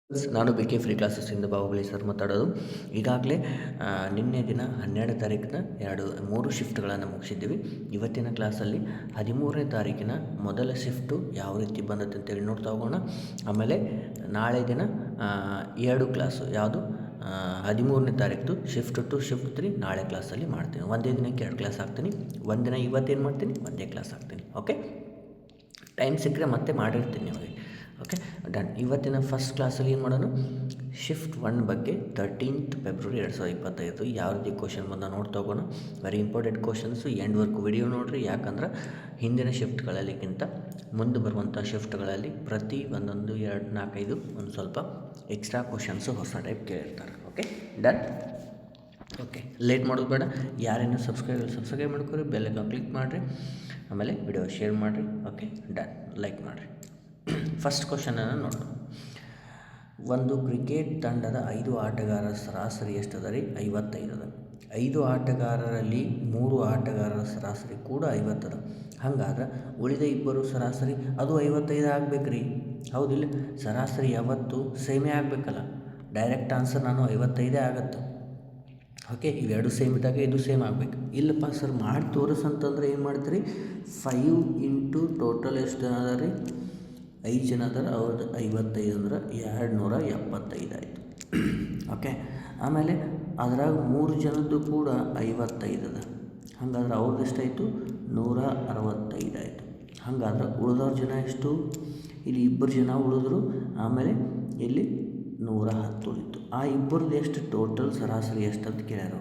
ನಾನು B K free ಕ್ಲಾಸಸ್ಸಿಂದ Bahubali sir ಮಾತಾಡೋದು. ಈಗಾಗಲೇ ನಿನ್ನೆ ದಿನ 12 ತಾರೀಕಿನ 3 ಶಿಫ್ಟ್ಗಳನ್ನು ಮುಗಿಸಿದ್ದೀವಿ. ಇವತ್ತಿನ ಕ್ಲಾಸಲ್ಲಿ 13ನೇ ತಾರೀಕಿನ ಮೊದಲ ಶಿಫ್ಟು ಯಾವ ರೀತಿ ಬಂದತ್ತೆ ಅಂತೇಳಿ ನೋಡ್ತಾ ಹೋಗೋಣ. ಆಮೇಲೆ ನಾಳೆ ದಿನ 2 ಕ್ಲಾಸು ಯಾವುದು 13ನೇ ತಾರೀಕು ಶಿಫ್ಟ್ 2 ಶಿಫ್ಟ್ 3 ನಾಳೆ ಕ್ಲಾಸಲ್ಲಿ ಮಾಡ್ತೀನಿ. ಒಂದೇ ದಿನಕ್ಕೆ 2 ಕ್ಲಾಸ್ ಹಾಕ್ತೀನಿ. ಒಂದಿನ ಇವತ್ತೇನು ಮಾಡ್ತೀನಿ, ಒಂದೇ ಕ್ಲಾಸ್ ಹಾಕ್ತೀನಿ. ಓಕೆ, ಟೈಮ್ ಸಿಕ್ಕರೆ ಮತ್ತೆ ಮಾಡಿರ್ತೀನಿ ನಿಮಗೆ. Okay, done. ಇವತ್ತಿನ ಫಸ್ಟ್ ಕ್ಲಾಸಲ್ಲಿ ಏನು ಮಾಡೋಣ, ಶಿಫ್ಟ್ 1 ಬಗ್ಗೆ 13th ಫೆಬ್ರವರಿ 2025 ಯಾವ ರೀತಿ ಕ್ವಶನ್ ಬಂದ ನೋಡ್ತಾ ಹೋಗೋಣ. ವೆರಿ ಇಂಪಾರ್ಟೆಂಟ್ ಕ್ವಶನ್ಸು, ಎಂಡ್ವರೆಗೂ ವಿಡಿಯೋ ನೋಡಿರಿ. ಯಾಕಂದ್ರೆ ಹಿಂದಿನ ಶಿಫ್ಟ್ಗಳಲ್ಲಿಗಿಂತ ಮುಂದೆ ಬರುವಂಥ ಶಿಫ್ಟ್ಗಳಲ್ಲಿ ಪ್ರತಿ 1, 2, 4, 5 ಒಂದು ಸ್ವಲ್ಪ ಎಕ್ಸ್ಟ್ರಾ ಕ್ವಶನ್ಸು ಹೊಸ ಟೈಪ್ ಕೇಳಿರ್ತಾರೆ. Okay, done. ಓಕೆ, ಲೇಟ್ ಮಾಡೋದು ಬೇಡ. ಯಾರೇನು ಸಬ್ಸ್ಕ್ರೈಬ್ ಮಾಡ್ಕೊರಿ, ಬೆಲ್ಲೈಕಾನ್ ಕ್ಲಿಕ್ ಮಾಡಿರಿ, ಆಮೇಲೆ ವಿಡಿಯೋ ಶೇರ್ ಮಾಡಿರಿ. Okay, done. ಲೈಕ್ ಮಾಡಿರಿ. ಫಸ್ಟ್ ಕ್ವಶನನ್ನು ನೋಡೋಣ. ಒಂದು ಕ್ರಿಕೆಟ್ ತಂಡದ 5 ಆಟಗಾರರ ಸರಾಸರಿ ಎಷ್ಟದ ರೀ? 55 ಅದ. 5 ಆಟಗಾರರಲ್ಲಿ 3 ಆಟಗಾರರ ಸರಾಸರಿ ಕೂಡ 50 ಅದ. ಹಂಗಾದ್ರೆ ಉಳಿದ ಇಬ್ಬರು ಸರಾಸರಿ ಅದು 55 ಆಗ್ಬೇಕು ರೀ. ಹೌದಿಲ್ಲ? ಸರಾಸರಿ ಯಾವತ್ತು ಸೇಮೇ ಆಗಬೇಕಲ್ಲ. ಡೈರೆಕ್ಟ್ ಆನ್ಸರ್ ನಾನು 55 ಆಗತ್ತೆ. ಓಕೆ, ಇವೆರಡು ಸೇಮ್ ಇದ್ದಾಗ ಇದು ಸೇಮ್ ಆಗಬೇಕು. ಇಲ್ಲಪ್ಪ ಸರ್ ಮಾಡಿ ತೋರಿಸಂತಂದ್ರೆ ಏನು ಮಾಡ್ತೀರಿ, 5 ಇಂಟು ಟೋಟಲ್ ಎಷ್ಟು ಅದ ರೀ? 5 ಜನ ಅದಾರ, ಅವ್ರದ್ದು 55 ಅಂದ್ರೆ 275 ಆಯಿತು. ಓಕೆ, ಆಮೇಲೆ ಅದ್ರಾಗ 3 ಜನದ್ದು ಕೂಡ 55 ಅದ. ಹಾಗಾದ್ರೆ ಅವ್ರದ್ದು ಎಷ್ಟಾಯಿತು? 165 ಆಯಿತು. ಹಾಗಾದ್ರೆ ಉಳಿದವ್ರ ಜನ ಎಷ್ಟು? ಇಲ್ಲಿ 2 ಜನ ಉಳಿದ್ರು, ಆಮೇಲೆ ಇಲ್ಲಿ 110 ಉಳಿತು. ಆ ಇಬ್ಬರದ್ದು ಎಷ್ಟು ಟೋಟಲ್ ಸರಾಸರಿ ಎಷ್ಟು ಅಂತ ಕೇಳ್ಯಾರ.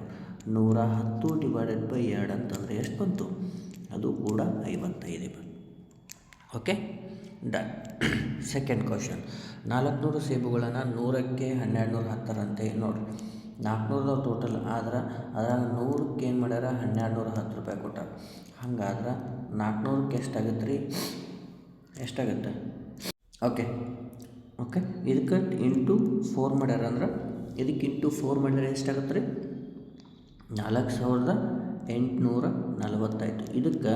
110 ಡಿವೈಡೆಡ್ ಬೈ 2 ಅಂತಂದರೆ ಎಷ್ಟು ಬಂತು? ಅದು ಕೂಡ 55 ಬಂತು. Okay, done. ಸೆಕೆಂಡ್ ಕ್ವಶನ್, 400 ಸೇಬುಗಳನ್ನು 100ಕ್ಕೆ 1210ರಂತೆ ನೋಡಿರಿ. 400 ಟೋಟಲ್ ಆದ್ರೆ ಅದ್ರಾಗ 100ಕ್ಕೆ ಏನು ಮಾಡ್ಯಾರ? 1210 ರೂಪಾಯಿ ಕೊಟ್ಟಾರ. ಹಂಗಾದ್ರೆ 400ಕ್ಕೆ ಎಷ್ಟಾಗುತ್ತೆ ರೀ? ಎಷ್ಟಾಗುತ್ತೆ? ಓಕೆ, ಇದಕ್ಕೆ ಇಂಟು 4 ಮಾಡ್ಯಾರ ಅಂದ್ರೆ ಇದಕ್ಕೆ ಇಂಟು 4 ಮಾಡಿದ್ರೆ ಎಷ್ಟಾಗುತ್ತೆ ರೀ? 4840 ಇದಕ್ಕೆ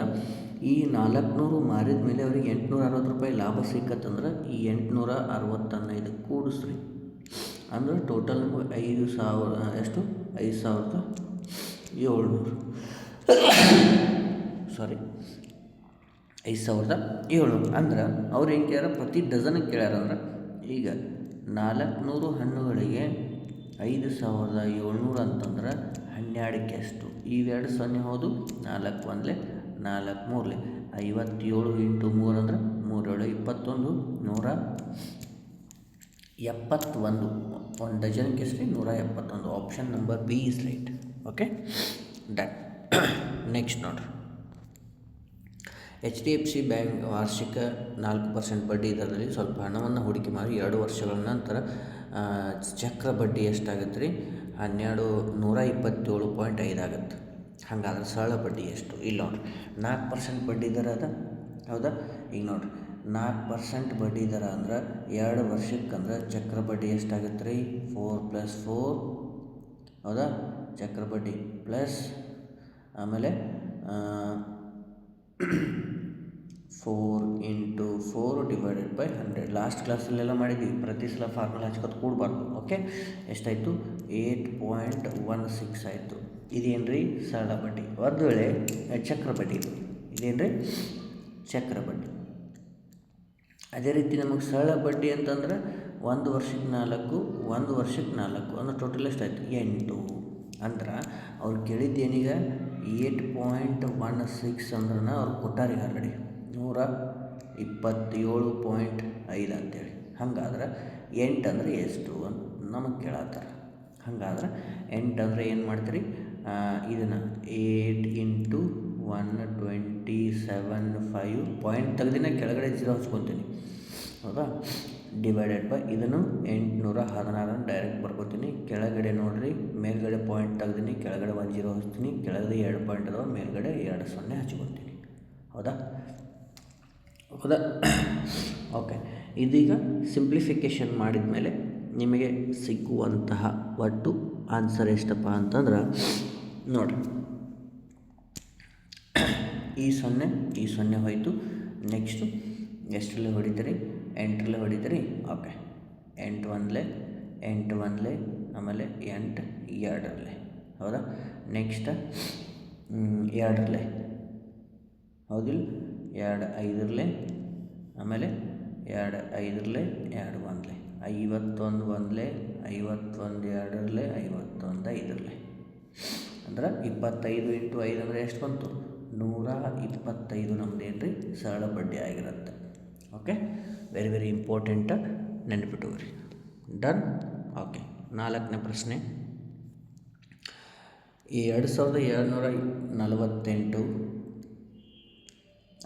ಈ 400 ಮಾರಿದ ಮೇಲೆ ಅವ್ರಿಗೆ 860 ರೂಪಾಯಿ ಲಾಭ ಸಿಕ್ಕತ್ತಂದ್ರೆ ಈ 860 ಇದಕ್ಕೆ ಕೂಡಿಸ್ರಿ. ಅಂದ್ರೆ ಟೋಟಲ್ ನಮಗೆ 5000 ಎಷ್ಟು? 5700 5700 ಅಂದ್ರೆ ಅವ್ರು ಏನು ಕೇಳ್ಯಾರ? ಪ್ರತಿ ಡಜನ್ಗೆ ಕೇಳ್ಯಾರಂದ್ರೆ ಈಗ 400 ಹಣ್ಣುಗಳಿಗೆ 5700 ಅಂತಂದ್ರೆ 12ಕ್ಕೆ ಎಷ್ಟು? ಇವೆರಡು 0 ಹೋದು 4 1 4 3 57 ಇಂಟು 3 ಅಂದ್ರೆ 3 7 21 171. ಒಂದು ಡಜನ್ಗೆ ಎಷ್ಟು? 171. Option number B is right. Okay, done. Next ನೋಡ್ರಿ, HDFC ಬ್ಯಾಂಕ್ ವಾರ್ಷಿಕ 4% ಬಡ್ಡಿ ದರದಲ್ಲಿ ಸ್ವಲ್ಪ ಹಣವನ್ನು ಹೂಡಿಕೆ ಮಾಡಿ 2 ವರ್ಷಗಳ ನಂತರ ಚಕ್ರ ಬಡ್ಡಿ ಎಷ್ಟಾಗುತ್ತೆ ರೀ? 127.5 ಆಗುತ್ತೆ. ಹಾಗಾದ್ರೆ ಸರಳ ಬಡ್ಡಿ ಎಷ್ಟು? ಇಲ್ಲಿ ನೋಡಿರಿ, 4% ಬಡ್ಡಿ ದರ ಅದ, ಹೌದಾ? ಈಗ ನೋಡಿರಿ, 4% ಬಡ್ಡಿ ದರ ಅಂದ್ರೆ 2 ವರ್ಷಕ್ಕಂದ್ರೆ ಚಕ್ರ ಬಡ್ಡಿ ಎಷ್ಟಾಗುತ್ತೆ ರೀ? 4 + 4, ಹೌದಾ? ಚಕ್ರ ಬಡ್ಡಿ ಪ್ಲಸ್ ಆಮೇಲೆ 4 ಇಂಟು 4 ಡಿವೈಡೆಡ್ ಬೈ 100. ಲಾಸ್ಟ್ ಕ್ಲಾಸಲ್ಲೆಲ್ಲ ಮಾಡಿದ್ವಿ, ಪ್ರತಿ ಸಲ ಫಾರ್ಮುಲಾ ಹಚ್ಕೊತ ಕೂಡಬಾರ್ದು. ಓಕೆ, ಎಷ್ಟಾಯಿತು? 8.16 ಆಯಿತು. ಇದೇನು ರೀ? ಸರಳ ಬಡ್ಡಿ. ಒಂದು ವೇಳೆ ಚಕ್ರ ಬಡ್ಡಿ, ಇದೇನು ರೀ? ಚಕ್ರ ಬಡ್ಡಿ. ಅದೇ ರೀತಿ ನಮಗೆ ಸರಳ ಬಡ್ಡಿ ಅಂತಂದ್ರೆ 1 ವರ್ಷಕ್ಕೆ 4, 1 ವರ್ಷಕ್ಕೆ 4 ಅಂದ್ರೆ ಟೋಟಲ್ ಎಷ್ಟಾಯಿತು? 8. ಅಂದ್ರೆ ಅವ್ರು ಕೇಳಿದ್ದು ಏನೀಗ 8.16 ಅಂದ್ರೆ ಅವ್ರು ಕೊಟ್ಟಾರೀಗ ಆಲ್ರೆಡಿ 127.5 ಅಂತೇಳಿ. ಹಾಗಾದ್ರೆ 8 ಅಂದರೆ ಎಷ್ಟು ಅಂತ ನಮಗೆ ಕೇಳತ್ತಾರೆ. ಹಾಗಾದ್ರೆ 8 ಅಂದರೆ ಏನು ಮಾಡ್ತೀರಿ? ಇದನ್ನು 8 ಇಂಟು 127.5 ಪಾಯಿಂಟ್ ತೆಗೆದಿನ ಕೆಳಗಡೆ 0 ಹಚ್ಕೊತೀನಿ, ಹೌದಾ? ಡಿವೈಡೆಡ್ ಬೈ ಇದನ್ನು 816 ಡೈರೆಕ್ಟ್ ಬರ್ಕೊತೀನಿ. ಕೆಳಗಡೆ ನೋಡಿರಿ, ಮೇಲ್ಗಡೆ ಪಾಯಿಂಟ್ ತೆಗ್ದೀನಿ, ಕೆಳಗಡೆ 1 0 ಹಚ್ತೀನಿ, ಕೆಳಗಡೆ 2 ಪಾಯಿಂಟ್ ಅದಾವ, ಮೇಲ್ಗಡೆ 2 0 ಹಚ್ಕೊತೀನಿ, ಹೌದಾ? ಓಕೆ, ಇದೀಗ ಸಿಂಪ್ಲಿಫಿಕೇಷನ್ ಮಾಡಿದ ಮೇಲೆ ನಿಮಗೆ ಸಿಗುವಂತಹ ಒಟ್ಟು ಆನ್ಸರ್ ಎಷ್ಟಪ್ಪ ಅಂತಂದ್ರೆ ನೋಡಿರಿ, ಈ 0 ಹೋಯಿತು. ನೆಕ್ಸ್ಟು ಎಷ್ಟರಲ್ಲಿ ಹೊಡಿತೀರಿ? 8ರಲ್ಲಿ ಹೊಡಿತೀರಿ. ಓಕೆ, ಎಂಟು ಒಂದಲೇ ಎಂಟು ಒಂದಲೇ, ಆಮೇಲೆ ಎಂಟು ಎರಡರಲ್ಲೇ, ಹೌದಾ. ನೆಕ್ಸ್ಟ್ ಎರಡರಲ್ಲೇ, ಹೌದಿಲ್ಲ, ಎರಡು ಐದರಲ್ಲೇ, ಆಮೇಲೆ ಎರಡು ಐದರಲ್ಲೇ, ಎರಡು ಒಂದಲೇ, 51 ಒಂದಲೇ, 51 ಎರಡರಲ್ಲೇ, 51 ಐದರಲ್ಲೇ. ಅಂದ್ರೆ 25 × 5 ಅಂದರೆ ಎಷ್ಟು ಬಂತು? 125 ನಮ್ದು ಏನು ರೀ ಸರಳ ಬಡ್ಡಿ ಆಗಿರುತ್ತೆ. ಓಕೆ, ವೆರಿ ವೆರಿ ಇಂಪಾರ್ಟೆಂಟ್, ನೆನಪಿಟ್ಟುಕೊರಿ. ಡನ್. ಓಕೆ, 4ನೇ ಪ್ರಶ್ನೆ. ಈ 2748,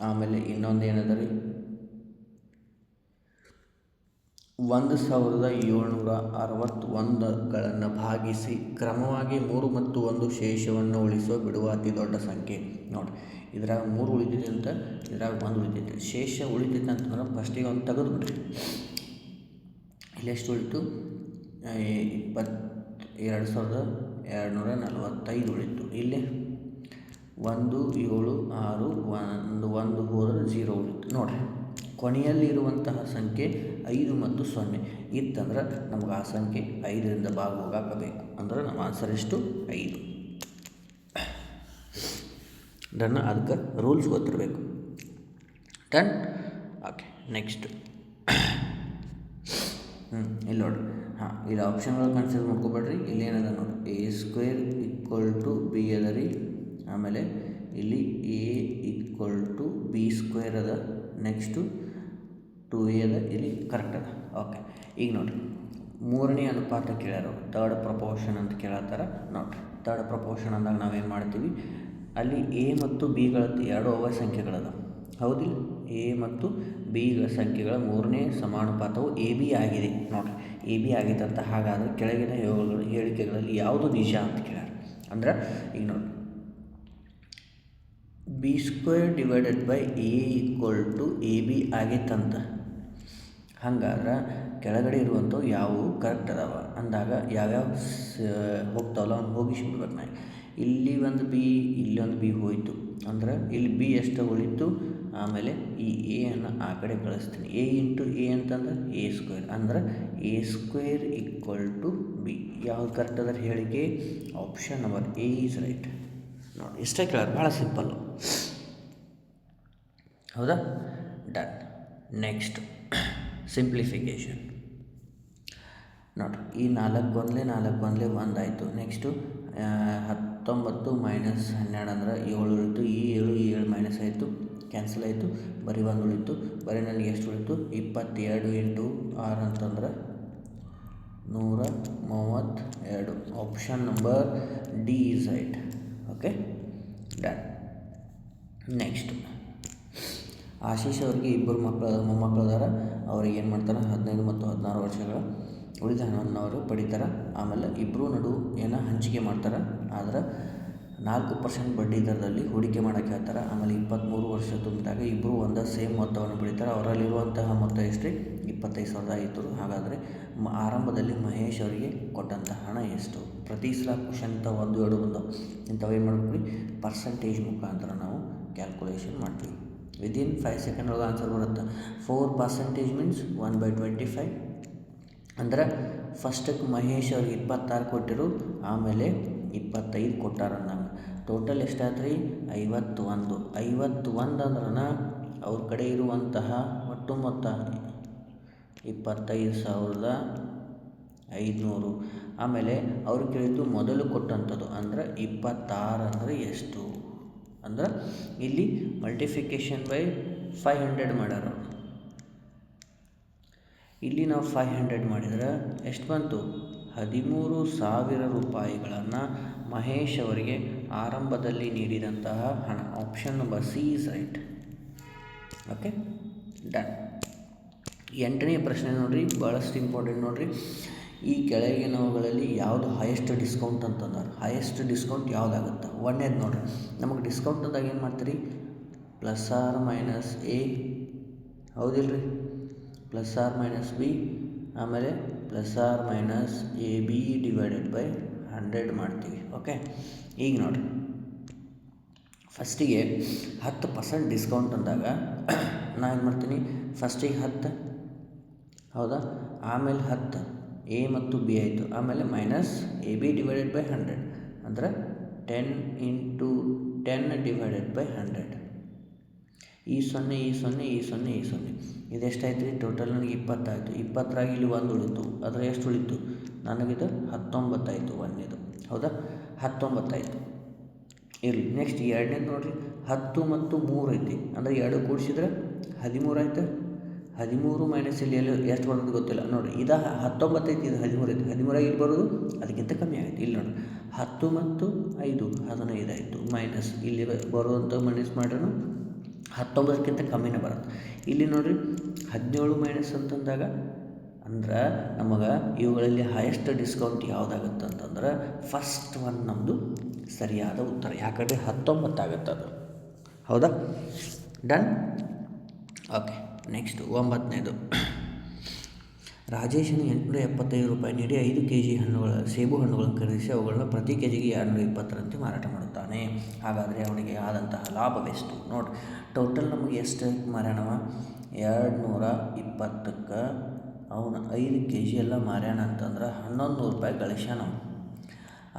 ಆಮೇಲೆ ಇನ್ನೊಂದು ಏನದ ರೀ 1761ಗಳನ್ನು ಭಾಗಿಸಿ ಕ್ರಮವಾಗಿ 3 ಮತ್ತು 1 ಶೇಷವನ್ನು ಉಳಿಸೋ ಬಿಡುವ ಅತಿ ದೊಡ್ಡ ಸಂಖ್ಯೆ. ನೋಡಿ, ಇದ್ರಾಗ 3 ಉಳಿತೈತೆ ಅಂತ, ಇದ್ರಾಗ 1 ಉಳಿತೈತೆ. ಶೇಷ ಉಳಿತೈತೆ ಅಂತಂದ್ರೆ ಫಸ್ಟಿಗೆ ಒಂದು ತೆಗೆದು ಬಿಡ್ರಿ. ಇಲ್ಲೆಷ್ಟು ಉಳಿತು? 2245 ಉಳಿತು. ಇಲ್ಲಿ 1 7 6 1 ಹೋದರೆ 0 ಉಳಿತು. ನೋಡಿರಿ, ಕೊನೆಯಲ್ಲಿರುವಂತಹ ಸಂಖ್ಯೆ 5 ಮತ್ತು 0 ಇತ್ತಂದ್ರೆ ನಮ್ಗೆ ಆ ಸಂಖ್ಯೆ 5ರಿಂದ ಭಾಗವಾಗಬೇಕು. ಅಂದ್ರೆ ನಮ್ಮ ಆನ್ಸರ್ ಎಷ್ಟು? 5. ಡನ್. ಅದಕ್ಕೆ ರೂಲ್ಸ್ ಗೊತ್ತಿರಬೇಕು. ಡನ್. ಓಕೆ, ನೆಕ್ಸ್ಟ್ ಇಲ್ಲಿ ನೋಡಿರಿ. ಇಲ್ಲಿ ಆಪ್ಷನ್ಗಳು ಕನ್ಸಿಡರ್ ಮಾಡ್ಕೊಬೇಡ್ರಿ. ಇಲ್ಲಿ ಏನದ ನೋಡಿ, a² = b ಅದ ರೀ. ಆಮೇಲೆ ಇಲ್ಲಿ a = b² ಅದ. ನೆಕ್ಸ್ಟು 2a ಅದ. ಇಲ್ಲಿ ಕರೆಕ್ಟ್ ಅದ. ಓಕೆ, ಈಗ ನೋಡಿರಿ, 3ನೇ ಅನುಪಾತ ಕೇಳ್ಯಾರ, ಥರ್ಡ್ ಪ್ರಪೋರ್ಷನ್ ಅಂತ ಕೇಳತ್ತಾರ. ನೋಡಿರಿ, ಥರ್ಡ್ ಪ್ರಪೋರ್ಷನ್ ಅಂದಾಗ ನಾವೇನು ಮಾಡ್ತೀವಿ, ಅಲ್ಲಿ a ಮತ್ತು bಗಳ ಎರಡು ಅವ ಸಂಖ್ಯೆಗಳದ, ಹೌದಿಲ್ಲ. a ಮತ್ತು b ಸಂಖ್ಯೆಗಳ 3ನೇ ಸಮಾನುಪಾತವು ab ಆಗಿದೆ. ನೋಡಿರಿ, ab ಆಗಿದೆ ಅಂತ. ಹಾಗಾದರೆ ಕೆಳಗಿನ ಹೇಳಿಕೆಗಳಲ್ಲಿ ಯಾವುದು ನಿಜ ಅಂತ ಕೇಳ್ಯಾರ. ಅಂದ್ರೆ ಈಗ ನೋಡಿ, b² / a = ab ಆಗೈತಂತ. ಹಂಗಾದ್ರೆ ಕೆಳಗಡೆ ಇರುವಂಥವು ಯಾವುವು ಕರೆಕ್ಟ್ ಅದಾವ ಅಂದಾಗ ಯಾವ್ಯಾವ ಹೋಗ್ತಾವಲ್ಲ ಅವ್ನು ಹೋಗಿಸ್ಬಿಡ್ಬೇಕು. ನಾನು ಇಲ್ಲಿ ಒಂದು b, ಇಲ್ಲೊಂದು b ಹೋಯಿತು ಅಂದ್ರೆ ಇಲ್ಲಿ b ಎಷ್ಟು ಉಳಿತು. ಆಮೇಲೆ ಈ a ಅನ್ನು ಆ ಕಡೆ ಕಳಿಸ್ತೀನಿ. a × a ಅಂತಂದ್ರೆ a² ಅಂದ್ರೆ a² = b. ಯಾವ್ದು ಕರೆಕ್ಟ್ ಅದ ಹೇಳಿಕೆ? Option number a is right. ನೋಡಿ, ಇಷ್ಟೇ ಕೇಳೋದು, ಭಾಳ ಸಿಂಪಲ್ಲು, ಹೌದಾ. ಡನ್. Next simplification. ನೋಡಿರಿ, ಈ 4 1 1 ಆಯಿತು. ನೆಕ್ಸ್ಟು 19 - 12 ಅಂದ್ರೆ 7 ಉಳಿತು. ಈ 7 ಮೈನಸ್ ಆಯಿತು, ಕ್ಯಾನ್ಸಲ್ ಆಯಿತು. ಬರೀ 1 ಉಳಿತು. ಬರೀ ನನಗೆ ಎಷ್ಟು ಉಳಿತು? 22 × 6 ಅಂತಂದ್ರೆ 132. Option number D is right. Okay, done. Next, Ashish ಅವರಿಗೆ 2 ಮೊಮ್ಮಕ್ಕಳು ಅದಾರ. ಅವ್ರಿಗೆ ಏನು ಮಾಡ್ತಾರೆ, 15 ಮತ್ತು 16 ವರ್ಷಗಳ ಉಳಿದ ಹಣವನ್ನು ಅವರು ಪಡಿತಾರೆ. ಆಮೇಲೆ ಇಬ್ಬರು ನಡು ಏನೋ ಹಂಚಿಕೆ ಮಾಡ್ತಾರೆ. ಆದ್ರೆ 4% ಬಡ್ಡಿ ದರದಲ್ಲಿ ಹೂಡಿಕೆ ಮಾಡೋಕ್ಕೆ ಹೇಳ್ತಾರೆ. ಆಮೇಲೆ 23 ವರ್ಷ ತುಂಬಿದಾಗ ಇಬ್ಬರು ಒಂದೇ ಸೇಮ್ ಮೊತ್ತವನ್ನು ಪಡಿತಾರೆ. ಅವರಲ್ಲಿರುವಂತಹ ಮೊತ್ತ ಎಷ್ಟು ರೀ? 25,500. ಹಾಗಾದರೆ ಆರಂಭದಲ್ಲಿ ಮಹೇಶ್ ಅವರಿಗೆ ಕೊಟ್ಟಂಥ ಹಣ ಎಷ್ಟು? ಪ್ರತಿ ಸಲ ಕ್ವಶನ್ ಇಂಥ 1 2 ಬಂದವು. ಇಂಥವು ಏನು ಮಾಡ್ಬೇಕು ರೀ? ಪರ್ಸಂಟೇಜ್ ಮುಖಾಂತರ ನಾವು ಕ್ಯಾಲ್ಕುಲೇಷನ್ ಮಾಡ್ತೀವಿ. ವಿದಿನ್ 5 ಸೆಕೆಂಡ್ ಒಳಗೆ ಆನ್ಸರ್ ಬರುತ್ತೆ. 4% ಮೀನ್ಸ್ 1/25. ಅಂದ್ರೆ ಫಸ್ಟಕ್ಕೆ ಮಹೇಶ್ ಅವ್ರಿಗೆ 26 ಕೊಟ್ಟಿರು, ಆಮೇಲೆ 25 ಕೊಟ್ಟಾರ ಅಂದಂಗೆ. ಟೋಟಲ್ ಎಷ್ಟಾಯ್ತು ರೀ? 51. 51 ಅಂದ್ರೆ ಅವ್ರ ಕಡೆ ಇರುವಂತಹ ಒಟ್ಟು ಮೊತ್ತ 25,500. ಆಮೇಲೆ ಅವ್ರು ಕೇಳಿದ್ದು ಮೊದಲು ಕೊಟ್ಟಂಥದ್ದು ಅಂದರೆ 26 ಅಂದರೆ ಎಷ್ಟು? ಅಂದ್ರೆ ಇಲ್ಲಿ ಮಲ್ಟಿಫಿಕೇಷನ್ ಬೈ 500 ಮಾಡ್ಯಾರ. ಇಲ್ಲಿ ನಾವು 500 ಮಾಡಿದ್ರೆ ಎಷ್ಟು ಬಂತು? 13,000 ರೂಪಾಯಿಗಳನ್ನು ಮಹೇಶ್ ಅವರಿಗೆ ಆರಂಭದಲ್ಲಿ ನೀಡಿದಂತಹ ಹಣ. Option number C is right. Okay, done. 8ನೇ ಪ್ರಶ್ನೆ ನೋಡಿರಿ, ಭಾಳಷ್ಟು ಇಂಪಾರ್ಟೆಂಟ್ ನೋಡಿರಿ. ಈ ಕೆಳಗಿನವುಗಳಲ್ಲಿ ಯಾವುದು ಹೈಯೆಸ್ಟ್ ಡಿಸ್ಕೌಂಟ್ ಅಂತಂದ್ರೆ ಹೈಯೆಸ್ಟ್ ಡಿಸ್ಕೌಂಟ್ ಯಾವುದಾಗುತ್ತೆ? 1ನೇದು ನೋಡಿರಿ, ನಮಗೆ ಡಿಸ್ಕೌಂಟ್ ಅಂದಾಗ ಏನು ಮಾಡ್ತೀರಿ? +or - a, ಹೌದಿಲ್ಲ ರೀ, +or - b, ಆಮೇಲೆ +or - ab / 100 ಮಾಡ್ತೀವಿ. ಓಕೆ, ಈಗ ನೋಡಿರಿ, ಫಸ್ಟಿಗೆ 10% ಡಿಸ್ಕೌಂಟ್ ಅಂದಾಗ ನಾನು ಏನು ಮಾಡ್ತೀನಿ? ಫಸ್ಟಿಗೆ 10, ಹೌದಾ. ಆಮೇಲೆ 10 ಎ ಮತ್ತು ಬಿ ಆಯಿತು. ಆಮೇಲೆ minus A B divided by 100 ಅಂದರೆ 10 ಇಂಟು 10 ಡಿವೈಡೆಡ್ ಬೈ 100. ಈ 0 ಈ 0 ಈ 0 ಈ 0 ಇದೆಷ್ಟಾಯ್ತು ರೀ? ಟೋಟಲ್ ನನಗೆ 20 ಆಯಿತು. 20ರಾಗ ಇಲ್ಲಿ 1 ಉಳಿತು, ಆದರೆ ಎಷ್ಟು ಉಳಿತು ನನಗಿದು? 19 ಆಯಿತು. ಒಂದೇದು ಹೌದಾ, 19 ಆಯಿತು. ಇರಲಿ. ನೆಕ್ಸ್ಟ್ ಎರಡನೇದು ನೋಡಿರಿ, 10 ಮತ್ತು 3 ಐತಿ, ಅಂದರೆ 2 ಕೂಡಿಸಿದ್ರೆ 13 ಆಯ್ತು. 13 ಮೈನಸ್ ಇಲ್ಲಿ ಎಷ್ಟು ಬರೋದು ಗೊತ್ತಿಲ್ಲ ನೋಡಿರಿ. ಇದು 19 ಐತಿ, ಇದು 13 ಐತಿ. 13 ಇಲ್ಲಿ ಬರೋದು ಅದಕ್ಕಿಂತ ಕಮ್ಮಿ ಆಗುತ್ತೆ. ಇಲ್ಲಿ ನೋಡಿ 10 ಮತ್ತು 5 15 ಆಯಿತು. ಮೈನಸ್ ಇಲ್ಲಿ ಬರುವಂಥ ಮೈನಸ್ ಮಾಡ್ರೂ 19ಕ್ಕಿಂತ ಕಮ್ಮಿನೇ ಬರುತ್ತೆ. ಇಲ್ಲಿ ನೋಡಿರಿ 17 ಮೈನಸ್ ಅಂತಂದಾಗ ಅಂದ್ರೆ ನಮಗೆ ಇವುಗಳಲ್ಲಿ ಹೈಯೆಸ್ಟ್ ಡಿಸ್ಕೌಂಟ್ ಯಾವುದಾಗುತ್ತೆ ಅಂತಂದ್ರೆ ಫಸ್ಟ್ ಒನ್ ನಮ್ಮದು ಸರಿಯಾದ ಉತ್ತರ. ಯಾಕಂದರೆ 19 ಆಗುತ್ತೆ ಅದು. ಹೌದಾ, ಡನ್. ಓಕೆ, ನೆಕ್ಸ್ಟ್ 9ನೇದು. ರಾಜೇಶನು 875 ರೂಪಾಯಿ ನೀಡಿ 5 kg ಸೇಬು ಹಣ್ಣುಗಳನ್ನು ಖರೀದಿಸಿ ಅವುಗಳನ್ನು ಪ್ರತಿ ಕೆಜಿಗೆ 220ರಂತೆ ಮಾರಾಟ ಮಾಡುತ್ತಾನೆ. ಹಾಗಾದರೆ ಅವನಿಗೆ ಆದಂತಹ ಲಾಭವೆಷ್ಟು? ನೋಡಿ, ಟೋಟಲ್ ನಮಗೆ ಎಷ್ಟು ಮಾರ್ಯಾಣವ? 220ಕ್ಕೆ ಅವನು 5 kg ಎಲ್ಲ ಮಾರ್ಯಾಣ ಅಂತಂದ್ರೆ 1100 ರೂಪಾಯಿ ಗಳಿಸ್ಯಾನ.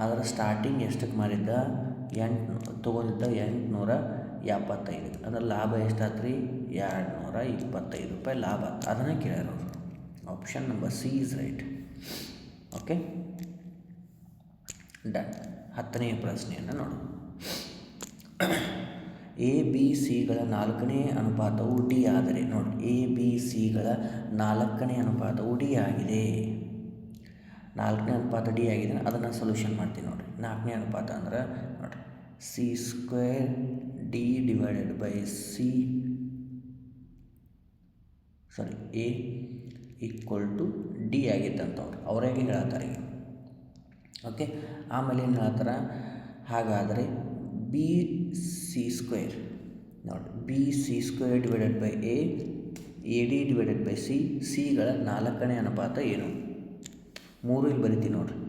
ಆದರೆ ಸ್ಟಾರ್ಟಿಂಗ್ ಎಷ್ಟಕ್ಕೆ ಮಾರಿದ್ದ? 8 ತೊಗೊಂಡಿದ್ದ 875. ಅಂದ್ರೆ ಲಾಭ ಎಷ್ಟಾಯ್ತು ರೀ? 225 ರೂಪಾಯಿ ಲಾಭ. ಅದನ್ನು ಕೇಳ್ಯಾರ ಅವರು. Option number C is right. Okay, done. 10ನೇ ಪ್ರಶ್ನೆಯನ್ನು ನೋಡು. ಎ ಬಿ ಸಿಗಳ 4ನೇ ಅನುಪಾತವು ಡಿ ಆದರೆ, ನೋಡಿ ಎ ಬಿ ಸಿಗಳ 4ನೇ ಅನುಪಾತವು ಡಿ ಆಗಿದೆ. 4ನೇ ಅನುಪಾತ ಡಿ ಆಗಿದೆ, ಅದನ್ನು ಸೊಲ್ಯೂಷನ್ ಮಾಡ್ತೀನಿ ನೋಡಿರಿ. 4ನೇ ಅನುಪಾತ ಅಂದ್ರೆ ನೋಡಿರಿ, C square D divided by C A equal to D ಆಗಿತ್ತಂತವ್ರು ಅವರಾಗೆ ಹೇಳ್ತಾರೆ. ಓಕೆ, ಆಮೇಲೆ ಏನು ಹೇಳ್ತಾರೆ? ಹಾಗಾದರೆ ಬಿ ಸಿ ಸ್ಕ್ವೇರ್, ನೋಡಿ B C square divided by A D divided by C, ಸಿಗಳ 4ನೇ ಅನುಪಾತ ಏನು? 3 ಇಲ್ಲಿ ಬರಿತೀವಿ ನೋಡಿರಿ.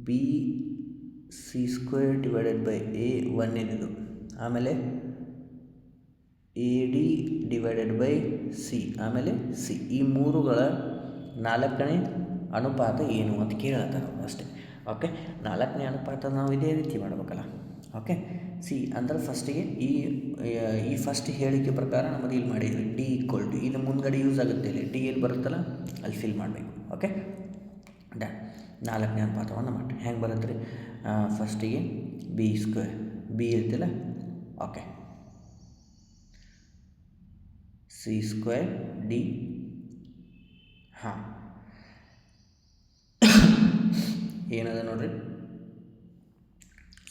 B C square divided by A ಒಂದೇನಿದು, ಆಮೇಲೆ A D divided by C, ಆಮೇಲೆ ಸಿ. ಈ 3ಗಳ 4ನೇ ಅನುಪಾತ ಏನು ಅಂತ ಕೇಳತ್ತಾರೆ ಅಷ್ಟೇ. ಓಕೆ, 4ನೇ ಅನುಪಾತ ನಾವು ಇದೇ ರೀತಿ ಮಾಡ್ಬೇಕಲ್ಲ. ಓಕೆ, ಸಿ ಅಂದ್ರೆ ಫಸ್ಟಿಗೆ ಈ ಫಸ್ಟ್ ಹೇಳಿಕೆ ಪ್ರಕಾರ ನಮ್ಮದು ಇಲ್ಲಿ ಮಾಡಿದ್ವಿ ಡಿ ಈಕ್ವಲ್ ಟು, ಇದು ಮುಂದ್ಗಡೆ ಯೂಸ್ ಆಗುತ್ತೆ. ಇಲ್ಲಿ ಡಿ ಎಲ್ಲಿ ಬರುತ್ತಲ್ಲ ಅಲ್ಲಿ ಫಿಲ್ ಮಾಡಬೇಕು. Okay, done. 4ನೇ ಅನುಪಾತವನ್ನು ಮಾಡಿ ಹೆಂಗೆ ಬರುತ್ತೆ ರೀ? ಫಸ್ಟಿಗೆ ಬಿ ಸ್ಕ್ವೇರ್, ಬಿ ಇರ್ತಿಲ್ಲ. Okay, C square D. ಹಾಂ, ಏನದ ನೋಡ್ರಿ,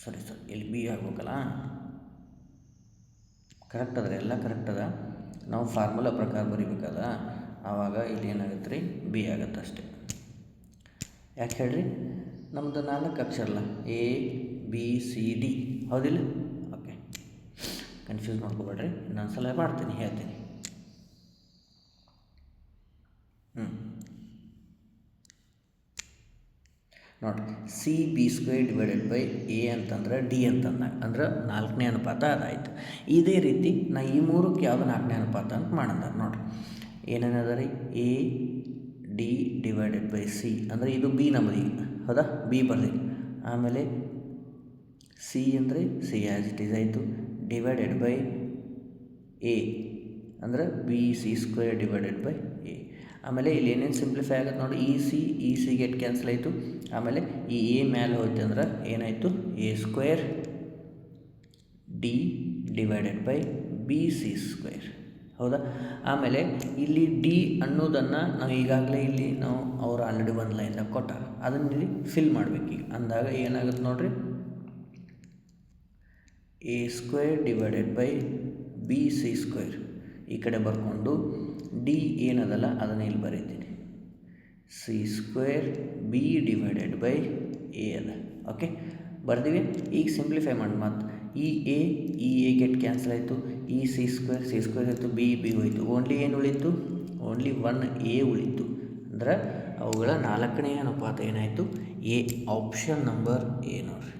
ಸರಿ ಇಲ್ಲಿ ಬಿ ಆಗ್ಬೇಕಲ್ಲ. ಕರೆಕ್ಟ್ ಅದ, ಎಲ್ಲ ಕರೆಕ್ಟ್ ಅದ. ನಾವು ಫಾರ್ಮುಲಾ ಪ್ರಕಾರ ಬರಿಬೇಕಲ್ಲ, ಆವಾಗ ಇಲ್ಲಿ ಏನಾಗುತ್ತೆ ರೀ? ಬಿ ಆಗುತ್ತೆ ಅಷ್ಟೇ. ಯಾಕೆ ಹೇಳ್ರಿ? ನಮ್ಮದು 4 ಅಕ್ಷರಲ್ಲ, ಎ ಬಿ ಸಿ ಡಿ, ಹೌದಿಲ್ಲ? ಓಕೆ, ಕನ್ಫ್ಯೂಸ್ ಮಾಡ್ಕೋಬೇಡ್ರಿ. ಇನ್ನೊಂದು ಸಲ ಮಾಡ್ತೀನಿ, ಹೇಳ್ತೀನಿ. ನೋಡಿ, C B square divided by A ಅಂತಂದ್ರೆ ಡಿ ಅಂತಂದಾಗ ಅಂದ್ರೆ 4ನೇ ಅನುಪಾತ ಅದಾಯಿತು. ಇದೇ ರೀತಿ ನಾ ಈ 3ಕ್ಕೆ ಯಾವುದು 4ನೇ ಅನುಪಾತ ಅಂತ ಮಾಡೋಣ. ನೋಡಿ ಏನೇನದ ರೀ? A D divided by C ಅಂದರೆ ಇದು ಬಿ ನಮ್ಮದು ಈಗ, ಹೌದಾ? ಬಿ ಬರ್ರಿ. ಆಮೇಲೆ ಸಿ ಅಂದರೆ ಸಿ ಆ್ಯಸ್ ಇಟ್ ಈಸ್ ಆಯಿತು, ಡಿವೈಡೆಡ್ ಬೈ ಎ ಅಂದರೆ B C square divided by A. ಆಮೇಲೆ ಇಲ್ಲಿ ಏನೇನು ಸಿಂಪ್ಲಿಫೈ ಆಗುತ್ತೆ ನೋಡಿ, ಈ ಸಿ ಗೆಟ್ ಕ್ಯಾನ್ಸಲ್ ಆಯಿತು. ಆಮೇಲೆ ಈ ಎ ಮೇಲೆ ಹೋಯ್ತು ಅಂದ್ರೆ ಏನಾಯಿತು? A square D divided by B C square, ಹೌದಾ? ಆಮೇಲೆ ಇಲ್ಲಿ ಡಿ ಅನ್ನೋದನ್ನು ನಾವು ಈಗಾಗಲೇ ಇಲ್ಲಿ ನಾವು ಅವರು ಆಲ್ರೆಡಿ ಒಂದು ಲೈನ್ದಾಗ ಕೊಟ್ಟಾರ, ಅದನ್ನು ಇಲ್ಲಿ ಫಿಲ್ ಮಾಡಬೇಕು. ಈಗ ಅಂದಾಗ ಏನಾಗುತ್ತೆ ನೋಡಿರಿ, A square divided by B C square ಈ ಕಡೆ ಬರ್ಕೊಂಡು ಡಿ ಏನದಲ್ಲ ಅದನ್ನು ಇಲ್ಲಿ ಬರೀತೀನಿ, C square B divided by A ಅದ. ಓಕೆ, ಬರ್ತೀವಿ. ಈಗ ಸಿಂಪ್ಲಿಫೈ ಮಾಡಿ ಮತ್ತು ಈ ಎ ಗೆಟ್ ಕ್ಯಾನ್ಸಲ್ ಆಯಿತು, ಈ ಸಿ ಸ್ಕ್ವೇರ್ ಆಯಿತು, ಬಿ ಹೋಯಿತು. ಓನ್ಲಿ ಏನು ಉಳಿತು? ಓನ್ಲಿ 1 ಎ ಉಳಿತು. ಅಂದ್ರೆ ಅವುಗಳ 4ನೇ ಅನುಪಾತ ಏನಾಯಿತು? ಎ. ಆಪ್ಷನ್ ನಂಬರ್ ಎ ನೋಡ್ರಿ.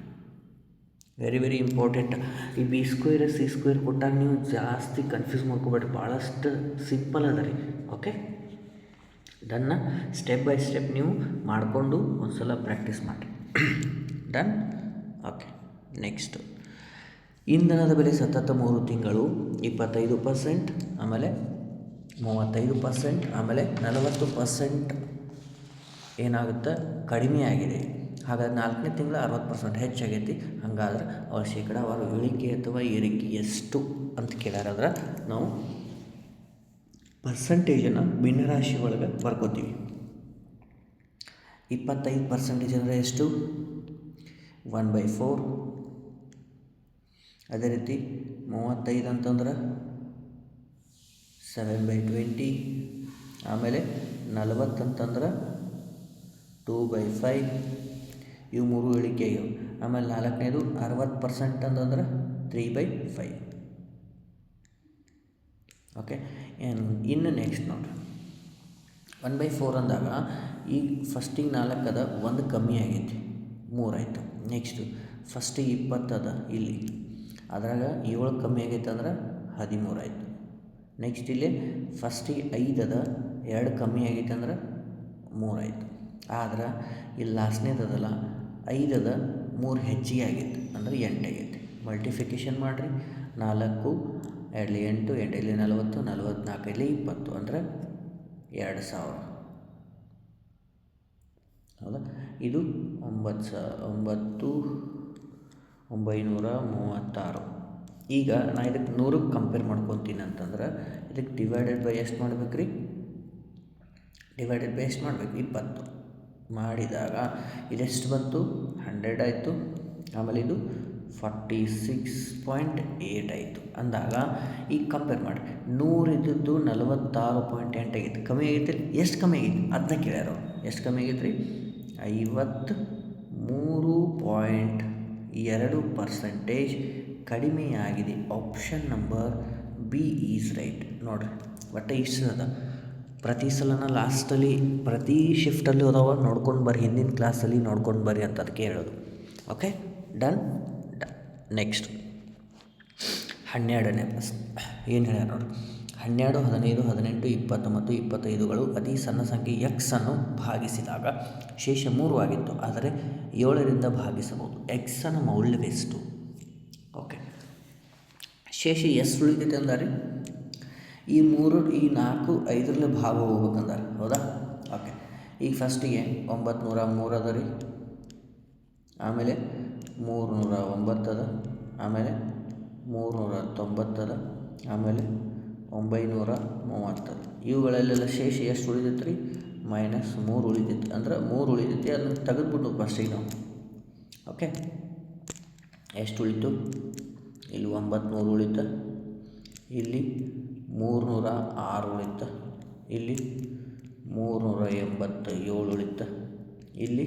Very very important. ಈ ಬಿ ಸ್ಕ್ವೇರ್ ಸಿ ಸ್ಕ್ವೇರ್ ಕೊಟ್ಟಾಗ ನೀವು ಜಾಸ್ತಿ ಕನ್ಫ್ಯೂಸ್ ಮಾಡ್ಕೊಬೇಡ್ರಿ, ಭಾಳಷ್ಟು ಸಿಂಪಲ್ ಅದ ರೀ. ಓಕೆ. ಡನ್ನ ಸ್ಟೆಪ್ ಬೈ ಸ್ಟೆಪ್ ನೀವು ಮಾಡಿಕೊಂಡು ಒಂದು ಸಲ ಪ್ರಾಕ್ಟೀಸ್ ಮಾಡಿ. ಡನ್. ಓಕೆ, ನೆಕ್ಸ್ಟು ಇಂಧನದ ಬೆಲೆ ಸತತ 3 ತಿಂಗಳು 25%, ಆಮೇಲೆ 35%, ಆಮೇಲೆ 40% ಏನಾಗುತ್ತೆ ಕಡಿಮೆ ಆಗಿದೆ. ಹಾಗಾದ್ರೆ 4ನೇ ತಿಂಗಳು 60% ಹೆಚ್ಚಾಗೈತಿ. ಹಾಗಾದ್ರೆ ಅವ್ರ ಶೇಕಡಾವಾರು ಇಳಿಕೆ ಅಥವಾ ಏರಿಕೆ ಎಷ್ಟು ಅಂತ ಕೇಳ್ಯಾರಂದ್ರೆ ನಾವು ಪರ್ಸಂಟೇಜನ್ನು ಭಿನ್ನರಾಶಿ ಒಳಗೆ ಬರ್ಕೋತೀವಿ. 25% ಅಂದರೆ ಎಷ್ಟು? 1/4. ಅದೇ ರೀತಿ 35 ಅಂತಂದ್ರೆ 7/20. ಆಮೇಲೆ 40 ಅಂತಂದ್ರೆ 2/5. ಇವು 3 ಇಳಿಕೆ ಆಗ್ಯಾವ. ಆಮೇಲೆ 4ನೇದು 60% ಅಂತಂದ್ರೆ 3/5. ಓಕೆ, ಇನ್ನು ನೆಕ್ಸ್ಟ್ ನೋಡ್ರಿ 1/4 ಅಂದಾಗ ಈಗ ಫಸ್ಟಿಗೆ 4 ಅದ, 1 ಕಮ್ಮಿ ಆಗೈತಿ, 3 ಆಯಿತು. ನೆಕ್ಸ್ಟು ಫಸ್ಟಿಗೆ 20 ಅದ, ಇಲ್ಲಿ ಅದ್ರಾಗ 7 ಕಮ್ಮಿ ಆಗೈತೆ ಅಂದ್ರೆ 13 ಆಯಿತು. ನೆಕ್ಸ್ಟ್ ಇಲ್ಲಿ ಫಸ್ಟಿಗೆ 5 ಅದ, 2 ಕಮ್ಮಿ ಆಗೈತೆ ಅಂದ್ರೆ 3 ಆಯಿತು. ಆದ್ರೆ ಇಲ್ಲಿ ಲಾಸ್ಟ್ನೇದಲ್ಲ 5 ಅದ, 3 ಹೆಚ್ಚಿಗೆ ಆಗೈತೆ ಅಂದ್ರೆ 8 ಆಗೈತೆ. ಮಲ್ಟಿಫಿಕೇಷನ್ ಮಾಡಿರಿ. 4 2 8 8 40 44 20 ಅಂದರೆ 2000. ಹೌದಾ? ಇದು 9,936. ಈಗ ನಾ ಇದಕ್ಕೆ 100ಕ್ಕೆ ಕಂಪೇರ್ ಮಾಡ್ಕೊತೀನಿ ಅಂತಂದ್ರೆ ಇದಕ್ಕೆ ಡಿವೈಡೆಡ್ ಬೈ ಎಷ್ಟು ಮಾಡ್ಬೇಕು ರೀ? ಡಿವೈಡೆಡ್ ಬೈ ಎಷ್ಟು ಮಾಡಬೇಕು? 20 ಮಾಡಿದಾಗ ಇದೆಷ್ಟು ಬಂತು? 100 ಆಯಿತು. ಆಮೇಲೆ ಇದು 46.8 ಆಯಿತು. ಅಂದಾಗ ಈಗ ಕಂಪೇರ್ ಮಾಡಿ. 100 ಇದ್ದದ್ದು 46.8 ಆಗೈತೆ. ಕಮ್ಮಿ ಆಗೈತೆ. ಎಷ್ಟು ಕಮ್ಮಿ ಆಗೈತೆ ಅದನ್ನ ಕೇಳ್ಯಾರ. ಎಷ್ಟು ಕಮ್ಮಿ ಆಗೈತೆ ರೀ? 53.2% ಕಡಿಮೆಯಾಗಿದೆ. Option number B is right. ನೋಡಿರಿ, ಒಟ್ಟು ಇಷ್ಟು ಅದ. ಪ್ರತಿ ಸಲನ ಲಾಸ್ಟಲ್ಲಿ ಪ್ರತಿ ಶಿಫ್ಟಲ್ಲಿ ಅದಾವ, ನೋಡ್ಕೊಂಡು ಬರ್ರಿ. ಹಿಂದಿನ ಕ್ಲಾಸಲ್ಲಿ ನೋಡ್ಕೊಂಡು ಬರ್ರಿ ಅಂತ ಅದಕ್ಕೆ ಹೇಳೋದು. Okay, done. ನೆಕ್ಸ್ಟ್ 12ನೇ ಪ್ರಶ್ನೆ ಏನು ಹೇಳ್ಯಾರ ನೋಡಿ. 12, 15, 18, 20 ಮತ್ತು 25ಗಳು ಅತಿ ಸಣ್ಣ ಸಂಖ್ಯೆ ಎಕ್ಸ್ ಅನ್ನು ಭಾಗಿಸಿದಾಗ ಶೇಷ 3 ಆಗಿತ್ತು. ಆದರೆ 7ರಿಂದ ಭಾಗಿಸಬಹುದು. ಎಕ್ಸನ ಮೌಲ್ಯವೆಷ್ಟು? ಓಕೆ, ಶೇಷ ಎಷ್ಟು ಉಳಿತೈತೆ ಅಂದಾರೆ? ಈ 3 ಈ 4 5ರಲ್ಲಿ ಭಾಗ ಹೋಗ್ಬೇಕಂದಾರೆ. ಹೌದಾ? ಓಕೆ, ಈಗ ಫಸ್ಟಿಗೆ 903 ಅದ ರೀ. ಆಮೇಲೆ 309 ಅದ. ಆಮೇಲೆ 390 ಅದ. ಆಮೇಲೆ 930 ಅದ. ಇವುಗಳಲ್ಲೆಲ್ಲ ಶೇಷ ಎಷ್ಟು ಉಳಿದೈತೆ ರೀ? -3 ಉಳಿದೈತಿ. ಅಂದ್ರೆ 3 ಉಳಿದೈತಿ, ಅದನ್ನು ತೆಗೆದುಬಿಟ್ಟು ಫಸ್ಟಿಗೆ ನಾವು. ಓಕೆ, ಎಷ್ಟು ಉಳಿತು? ಇಲ್ಲಿ 900 ಉಳಿತ, ಇಲ್ಲಿ 306 ಉಳಿತ, ಇಲ್ಲಿ 387 ಉಳಿತ, ಇಲ್ಲಿ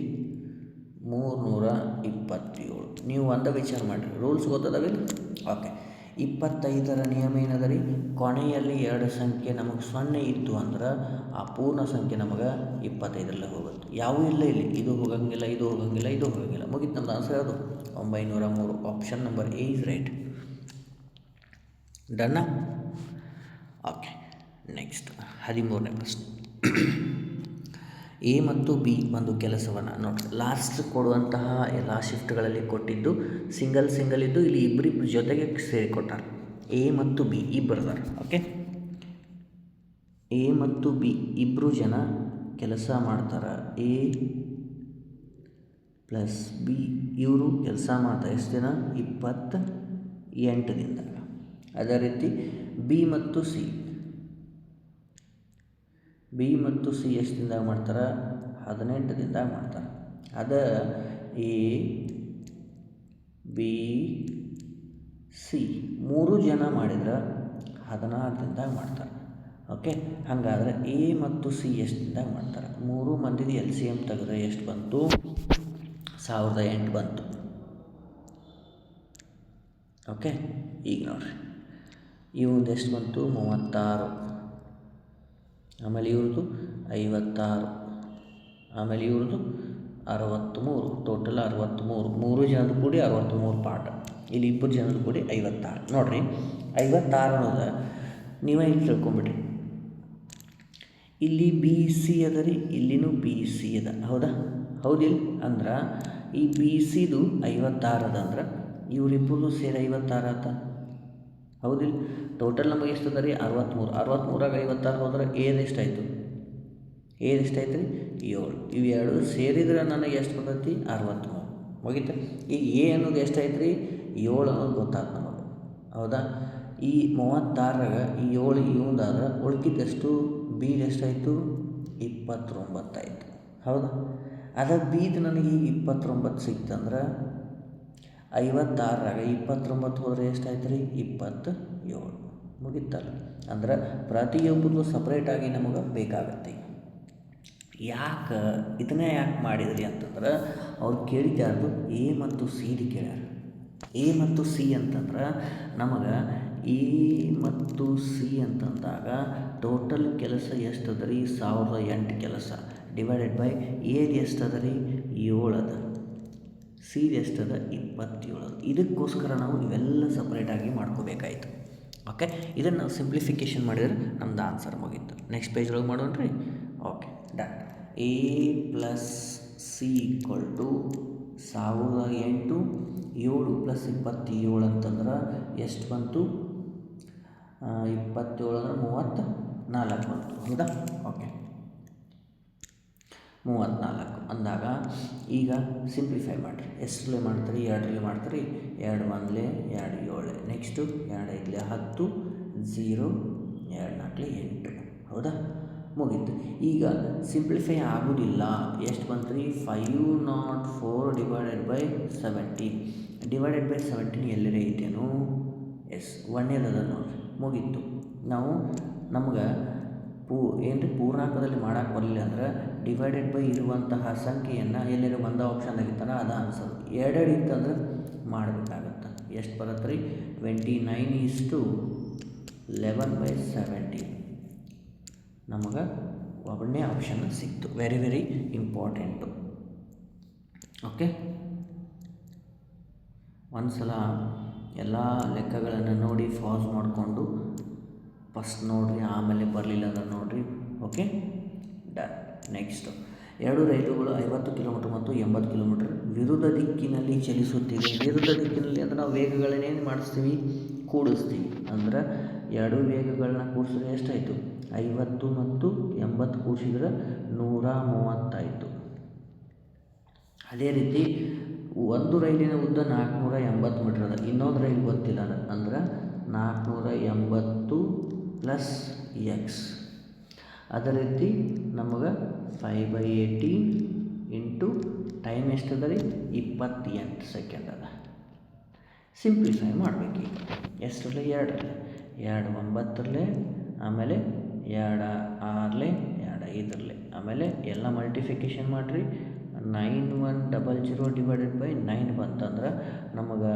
327. ನೀವು ಒಂದ ವಿಚಾರ ಮಾಡಿರಿ, ರೂಲ್ಸ್ ಗೊತ್ತದಾವಿಲ್ಲ? ಓಕೆ, 25ರ ನಿಯಮ ಏನದ ರೀ? ಕೊನೆಯಲ್ಲಿ 2 ಸಂಖ್ಯೆ ನಮಗೆ 0 ಇತ್ತು ಅಂದ್ರೆ ಆ ಪೂರ್ಣ ಸಂಖ್ಯೆ ನಮಗೆ 25ರಲ್ಲೇ ಹೋಗುತ್ತೆ. ಯಾವೂ ಇಲ್ಲ ಇಲ್ಲಿ. ಇದು ಹೋಗಂಗಿಲ್ಲ, ಇದು ಹೋಗಂಗಿಲ್ಲ, ಇದು ಹೋಗಂಗಿಲ್ಲ. ಮುಗಿತು ನಮ್ದು ಆನ್ಸರ್. ಅದು 903. Option number A is right. ಡನ್ನ? ಓಕೆ, ನೆಕ್ಸ್ಟ್ 13ನೇ ಪ್ರಶ್ನೆ. ಎ ಮತ್ತು ಬಿ ಒಂದು ಕೆಲಸವನ್ನು ನೋಡಿರಿ. ಲಾಸ್ಟ್ ಕೊಡುವಂತಹ ಎಲ್ಲ ಶಿಫ್ಟ್ಗಳಲ್ಲಿ ಕೊಟ್ಟಿದ್ದು ಸಿಂಗಲ್ ಇದ್ದು, ಇಲ್ಲಿ ಇಬ್ಬರಿಬ್ಬರು ಜೊತೆಗೆ ಸೇರಿ ಕೊಟ್ಟಾರೆ. ಎ ಮತ್ತು ಬಿ ಇಬ್ಬರದಾರ. ಓಕೆ, ಎ ಮತ್ತು ಬಿ ಇಬ್ಬರು ಜನ ಕೆಲಸ ಮಾಡ್ತಾರೆ. ಎ ಪ್ಲಸ್ ಬಿ ಇವರು ಕೆಲಸ ಮಾಡ್ತಾರೆ. ಎಷ್ಟು ದಿನ? 28 ದಿನದಾಗ. ಅದೇ ರೀತಿ ಬಿ ಮತ್ತು ಸಿ ಎಷ್ಟು ದಿನದಾಗ ಮಾಡ್ತಾರೆ? 18 ದಿನದಾಗ ಮಾಡ್ತಾರೆ. ಅದ ಎ ಬಿ ಸಿ 3 ಜನ ಮಾಡಿದ್ರೆ 16 ದಿನದಾಗ ಮಾಡ್ತಾರೆ. ಓಕೆ, ಹಾಗಾದ್ರೆ ಎ ಮತ್ತು ಸಿ ಎಷ್ಟು ದಿನದಾಗ ಮಾಡ್ತಾರೆ? 3 ಮಂದಿದು LCM ತೆಗೆದ್ರೆ ಎಷ್ಟು ಬಂತು? 1008 ಬಂತು. ಓಕೆ, ಈಗ ನೋಡಿರಿ, ಇವಂದು ಎಷ್ಟು ಬಂತು? 36. ಆಮೇಲೆ ಇವ್ರದ್ದು 56. ಆಮೇಲೆ ಇವ್ರದ್ದು 63. ಟೋಟಲ್ 63. 3 ಜನದ ಕೂಡಿ 63 ಪಾಠ. ಇಲ್ಲಿ ಇಬ್ಬರು ಜನದ ಕೂಡಿ 56. ನೋಡಿರಿ, 56 ಅನ್ನೋದು ನೀವೇ ಇಲ್ಲಿ ತಿಳ್ಕೊಂಬಿಡ್ರಿ. ಇಲ್ಲಿ ಬಿ ಸಿ ಅದ ರೀ, ಇಲ್ಲಿನೂ ಬಿ ಸಿ ಅದ, ಹೌದಾ? ಹೌದಿಲ್ಲ? ಅಂದ್ರೆ ಈ ಬಿ ಸಿದು 56 ಅದ, ಅಂದ್ರೆ ಇವರಿಬ್ಬರು ಸೇರಿ 56 ಆತ, ಹೌದಿಲ್ಲ? ಟೋಟಲ್ ನಮಗೆ ಎಷ್ಟು ಅದ ರೀ? 63. 63ರಾಗ 56 ಹೋದ್ರೆ ಏದು ಎಷ್ಟಾಯಿತು? ಏದು ಎಷ್ಟಾಯ್ತು ರೀ? 7. ಇವು ಎರಡು ಸೇರಿದ್ರೆ ನನಗೆ ಎಷ್ಟು ಬರ್ತೈತಿ? 63. ಮುಗೀತು. ಈಗ ಎ ಅನ್ನೋದು ಎಷ್ಟಾಯ್ತು ರೀ? 7 ಅನ್ನೋದು ಗೊತ್ತಾಯ್ತು ನಮಗೆ, ಹೌದಾ? ಈ 36ರಾಗ ಈ 7 ಇವಂದಾದ್ರೆ ಉಳ್ಕಿದ್ದೆಷ್ಟು? ಬಿದು ಎಷ್ಟಾಯಿತು? 29 ಆಯಿತು, ಹೌದಾ? ಅದ ಬಿದು ನನಗೆ ಈಗ 29 ಸಿಕ್ತಂದ್ರೆ 56ರಾಗ 29 ಹೋದರೆ ಎಷ್ಟಾಯ್ತು ರೀ? 27. ಮುಗಿತಲ್ಲ. ಅಂದ್ರೆ ಪ್ರತಿಯೊಬ್ಬರಿಗೂ ಸಪ್ರೇಟಾಗಿ ನಮಗೆ ಬೇಕಾಗತ್ತೆ. ಯಾಕೆ ಇದನ್ನೇ ಯಾಕೆ ಮಾಡಿದ್ರಿ ಅಂತಂದ್ರೆ ಅವ್ರು ಕೇಳಿದ್ದಾರ್ದು ಎ ಮತ್ತು ಸಿ ದು ಕೇಳ್ಯಾರ. ಎ ಮತ್ತು ಸಿ ಅಂತಂದ್ರೆ ನಮಗೆ ಎ ಮತ್ತು ಸಿ ಅಂತಂದಾಗ ಟೋಟಲ್ ಕೆಲಸ ಎಷ್ಟು ಅದ ರೀ? 1008 ಕೆಲಸ ಡಿವೈಡೆಡ್ ಬೈ ಎದು ಎಷ್ಟು ಅದ ರೀ? 7 ಅದ, ಸಿ ಎಷ್ಟು ಅದ? 27 ಅದ. ಇದಕ್ಕೋಸ್ಕರ ನಾವು ಇವೆಲ್ಲ ಸಪ್ರೇಟಾಗಿ ಮಾಡ್ಕೋಬೇಕಾಯ್ತು. ಓಕೆ, ಇದನ್ನು ನಾವು ಸಿಂಪ್ಲಿಫಿಕೇಷನ್ ಮಾಡಿದರೆ ನಮ್ದು ಆನ್ಸರ್ ಮುಗೀತು. ನೆಕ್ಸ್ಟ್ ಪೇಜ್ ಒಳಗೆ ಮಾಡೋಣ ರೀ. Okay, done. A plus C equal to 1008, 7 + 27 ಅಂತಂದ್ರೆ ಎಷ್ಟು ಬಂತು? 27 ಅಂದ್ರೆ 34 ಬಂತು, ಹೌದಾ? ಓಕೆ, 34 ಅಂದಾಗ ಈಗ ಸಿಂಪ್ಲಿಫೈ ಮಾಡಿರಿ. ಎಷ್ಟರಲ್ಲೇ ಮಾಡ್ತೀರಿ? 2ರಲ್ಲಿ ಮಾಡ್ತೀರಿ. 2 1 2 7, ನೆಕ್ಸ್ಟು 2 5 10, 0 2 4 8, ಹೌದಾ? ಮುಗೀತು. ಈಗ ಸಿಂಪ್ಲಿಫೈ ಆಗೋದಿಲ್ಲ. ಎಷ್ಟು ಬಂತು ರೀ? 504 ಡಿವೈಡೆಡ್ ಬೈ 17. ಡಿವೈಡೆಡ್ ಬೈ 17 ಎಲ್ಲರೇ ಐತೇನು? ಎಸ್, ಒಂದೇದದ ನೋಡಿರಿ, ಮುಗೀತು. ನಾವು ನಮ್ಗೆ ಏನು ರೀ ಪೂರ್ಣಾಂಕದಲ್ಲಿ ಮಾಡೋಕೆ ಬರಲಿಲ್ಲ ಅಂದ್ರೆ ಡಿವೈಡೆಡ್ ಬೈ ಇರುವಂತಹ ಸಂಖ್ಯೆಯನ್ನು ಎಲ್ಲರೂ ಒಂದೇ ಆಪ್ಷನ್ನಾಗಿತ್ತಾನ ಅದು ಆನ್ಸರ್. ಎರಡೆರಡು ಇತ್ತಂದ್ರೆ ಮಾಡಬೇಕಾಗತ್ತೆ. ಎಷ್ಟು ಬರುತ್ತೆ ರೀ? 29:11/17 ನಮಗೆ ಒಬ್ಬನೇ ಆಪ್ಷನ್ ಸಿಕ್ತು. Very very important. ಓಕೆ, ಒಂದು ಸಲ ಎಲ್ಲ ಲೆಕ್ಕಗಳನ್ನು ನೋಡಿ ಪಾಸ್ ಮಾಡಿಕೊಂಡು ಫಸ್ಟ್ ನೋಡಿರಿ, ಆಮೇಲೆ ಬರಲಿಲ್ಲ ಅಂದ್ರೆ ನೋಡಿರಿ. Okay, done. ನೆಕ್ಸ್ಟು, 2 ರೈಲುಗಳು 50 ಕಿಲೋಮೀಟರ್ ಮತ್ತು 80 ಕಿಲೋಮೀಟರ್ ವಿರುದ್ಧ ದಿಕ್ಕಿನಲ್ಲಿ ಚಲಿಸುತ್ತಿವೆ. ವಿರುದ್ಧ ದಿಕ್ಕಿನಲ್ಲಿ ಅಂದರೆ ನಾವು ವೇಗಗಳನ್ನೇನು ಮಾಡಿಸ್ತೀವಿ? ಕೂಡಿಸ್ತೀವಿ. ಅಂದ್ರೆ 2 ವೇಗಗಳನ್ನ ಕೂಡಿಸಿದ್ರೆ ಎಷ್ಟಾಯಿತು? 50 ಮತ್ತು 80 ಕೂಡಿಸಿದ್ರೆ 130 ಆಯಿತು. ಅದೇ ರೀತಿ ಒಂದು ರೈಲಿನ ಉದ್ದ 480 ಮೀಟರ್ ಅದ, ಇನ್ನೊಂದು ರೈಲು ಗೊತ್ತಿಲ್ಲ ಅಂದ್ರೆ 480 + x. ಅದೇ ರೀತಿ ನಮಗೆ 5/18 ಇಂಟು ಟೈಮ್ ಎಷ್ಟದ ರೀ? 28 ಸೆಕೆಂಡ್ ಅದ. ಸಿಂಪ್ಲಿಫೈ ಮಾಡಬೇಕು. ಈಗ ಎಷ್ಟರಲ್ಲೇ? 2ರಲ್ಲಿ, 2 9ರಲ್ಲಿ, ಆಮೇಲೆ 2 6ರಲ್ಲಿ, 2 5ರಲ್ಲಿ, ಆಮೇಲೆ ಎಲ್ಲ ಮಲ್ಟಿಫಿಕೇಷನ್ ಮಾಡಿರಿ. 9100 ಡಿವೈಡೆಡ್ ಬೈ 9 ಬಂತಂದ್ರೆ ನಮಗೆ